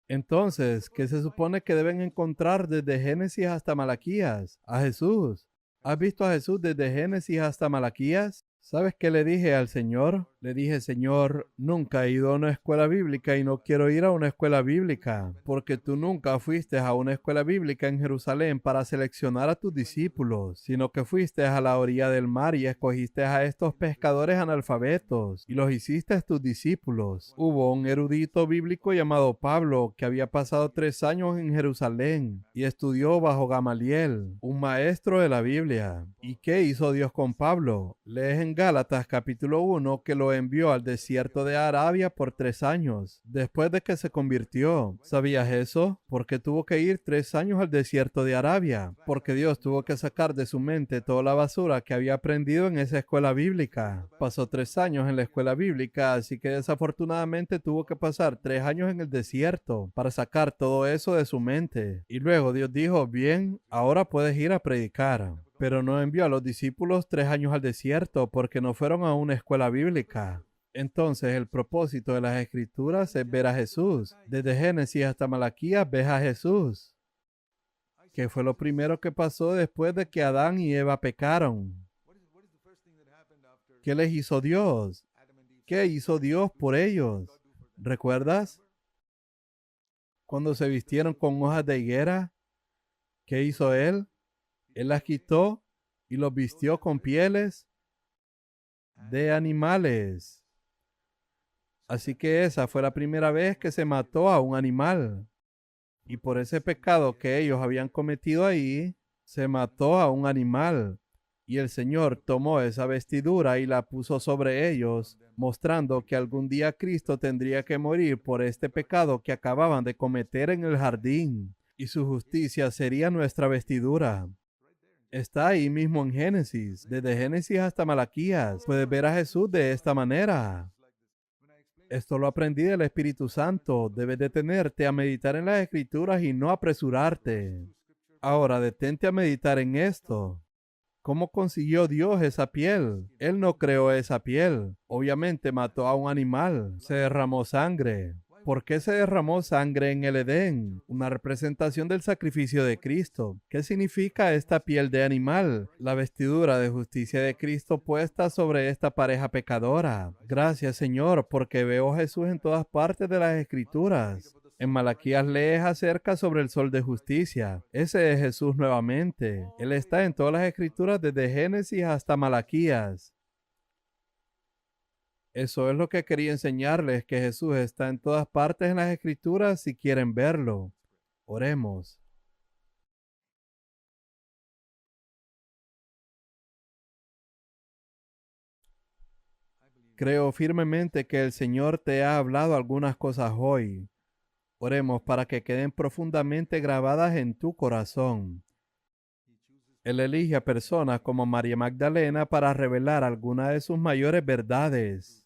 Entonces, ¿qué se supone que deben encontrar desde Génesis hasta Malaquías? A Jesús. ¿Has visto a Jesús desde Génesis hasta Malaquías? ¿Sabes qué le dije al Señor? Le dije, Señor, nunca he ido a una escuela bíblica y no quiero ir a una escuela bíblica, porque tú nunca fuiste a una escuela bíblica en Jerusalén para seleccionar a tus discípulos, sino que fuiste a la orilla del mar y escogiste a estos pescadores analfabetos y los hiciste tus discípulos. Hubo un erudito bíblico llamado Pablo que había pasado 3 años en Jerusalén y estudió bajo Gamaliel, un maestro de la Biblia. ¿Y qué hizo Dios con Pablo? Lees en Gálatas capítulo 1 que lo envió al desierto de Arabia por 3 años, después de que se convirtió. ¿Sabías eso? Porque tuvo que ir 3 años al desierto de Arabia, porque Dios tuvo que sacar de su mente toda la basura que había aprendido en esa escuela bíblica. Pasó 3 años en la escuela bíblica, así que desafortunadamente tuvo que pasar 3 años en el desierto para sacar todo eso de su mente. Y luego Dios dijo, bien, ahora puedes ir a predicar. Pero no envió a los discípulos 3 años al desierto porque no fueron a una escuela bíblica. Entonces el propósito de las escrituras es ver a Jesús. Desde Génesis hasta Malaquías ves a Jesús. ¿Qué fue lo primero que pasó después de que Adán y Eva pecaron? ¿Qué les hizo Dios? ¿Qué hizo Dios por ellos? ¿Recuerdas? Cuando se vistieron con hojas de higuera, ¿qué hizo Él? Él las quitó y los vistió con pieles de animales. Así que esa fue la primera vez que se mató a un animal. Y por ese pecado que ellos habían cometido ahí, se mató a un animal. Y el Señor tomó esa vestidura y la puso sobre ellos, mostrando que algún día Cristo tendría que morir por este pecado que acababan de cometer en el jardín. Y su justicia sería nuestra vestidura. Está ahí mismo en Génesis. Desde Génesis hasta Malaquías puedes ver a Jesús de esta manera. Esto lo aprendí del Espíritu Santo. Debes detenerte a meditar en las Escrituras y no apresurarte. Ahora detente a meditar en esto. ¿Cómo consiguió Dios esa piel? Él no creó esa piel. Obviamente mató a un animal. Se derramó sangre. ¿Por qué se derramó sangre en el Edén? Una representación del sacrificio de Cristo. ¿Qué significa esta piel de animal? La vestidura de justicia de Cristo puesta sobre esta pareja pecadora. Gracias, Señor, porque veo a Jesús en todas partes de las Escrituras. En Malaquías lees acerca sobre el sol de justicia. Ese es Jesús nuevamente. Él está en todas las Escrituras desde Génesis hasta Malaquías. Eso es lo que quería enseñarles, que Jesús está en todas partes en las Escrituras si quieren verlo. Oremos. Creo firmemente que el Señor te ha hablado algunas cosas hoy. Oremos para que queden profundamente grabadas en tu corazón. Él elige a personas como María Magdalena para revelar alguna de sus mayores verdades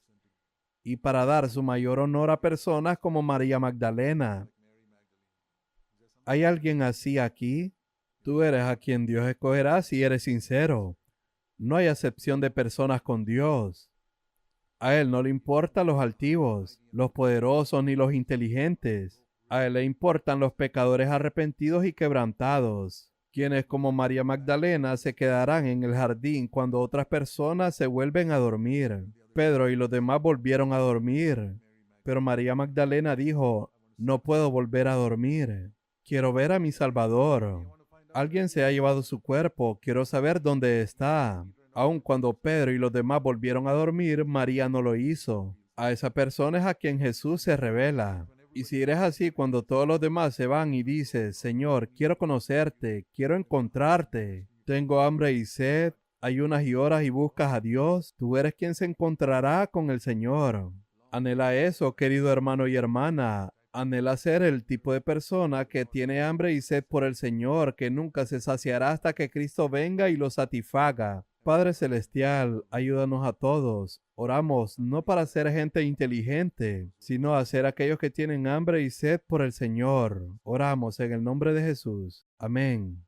y para dar su mayor honor a personas como María Magdalena. ¿Hay alguien así aquí? Tú eres a quien Dios escogerá si eres sincero. No hay acepción de personas con Dios. A Él no le importan los altivos, los poderosos ni los inteligentes. A Él le importan los pecadores arrepentidos y quebrantados, quienes como María Magdalena se quedarán en el jardín cuando otras personas se vuelven a dormir. Pedro y los demás volvieron a dormir, pero María Magdalena dijo, no puedo volver a dormir. Quiero ver a mi Salvador. Alguien se ha llevado su cuerpo, quiero saber dónde está. Aun cuando Pedro y los demás volvieron a dormir, María no lo hizo. A esa persona es a quien Jesús se revela. Y si eres así cuando todos los demás se van y dices, Señor, quiero conocerte, quiero encontrarte, tengo hambre y sed, ayunas y oras y buscas a Dios, tú eres quien se encontrará con el Señor. Anhela eso, querido hermano y hermana. Anhela ser el tipo de persona que tiene hambre y sed por el Señor, que nunca se saciará hasta que Cristo venga y lo satisfaga. Padre Celestial, ayúdanos a todos. Oramos no para ser gente inteligente, sino a ser aquellos que tienen hambre y sed por el Señor. Oramos en el nombre de Jesús. Amén.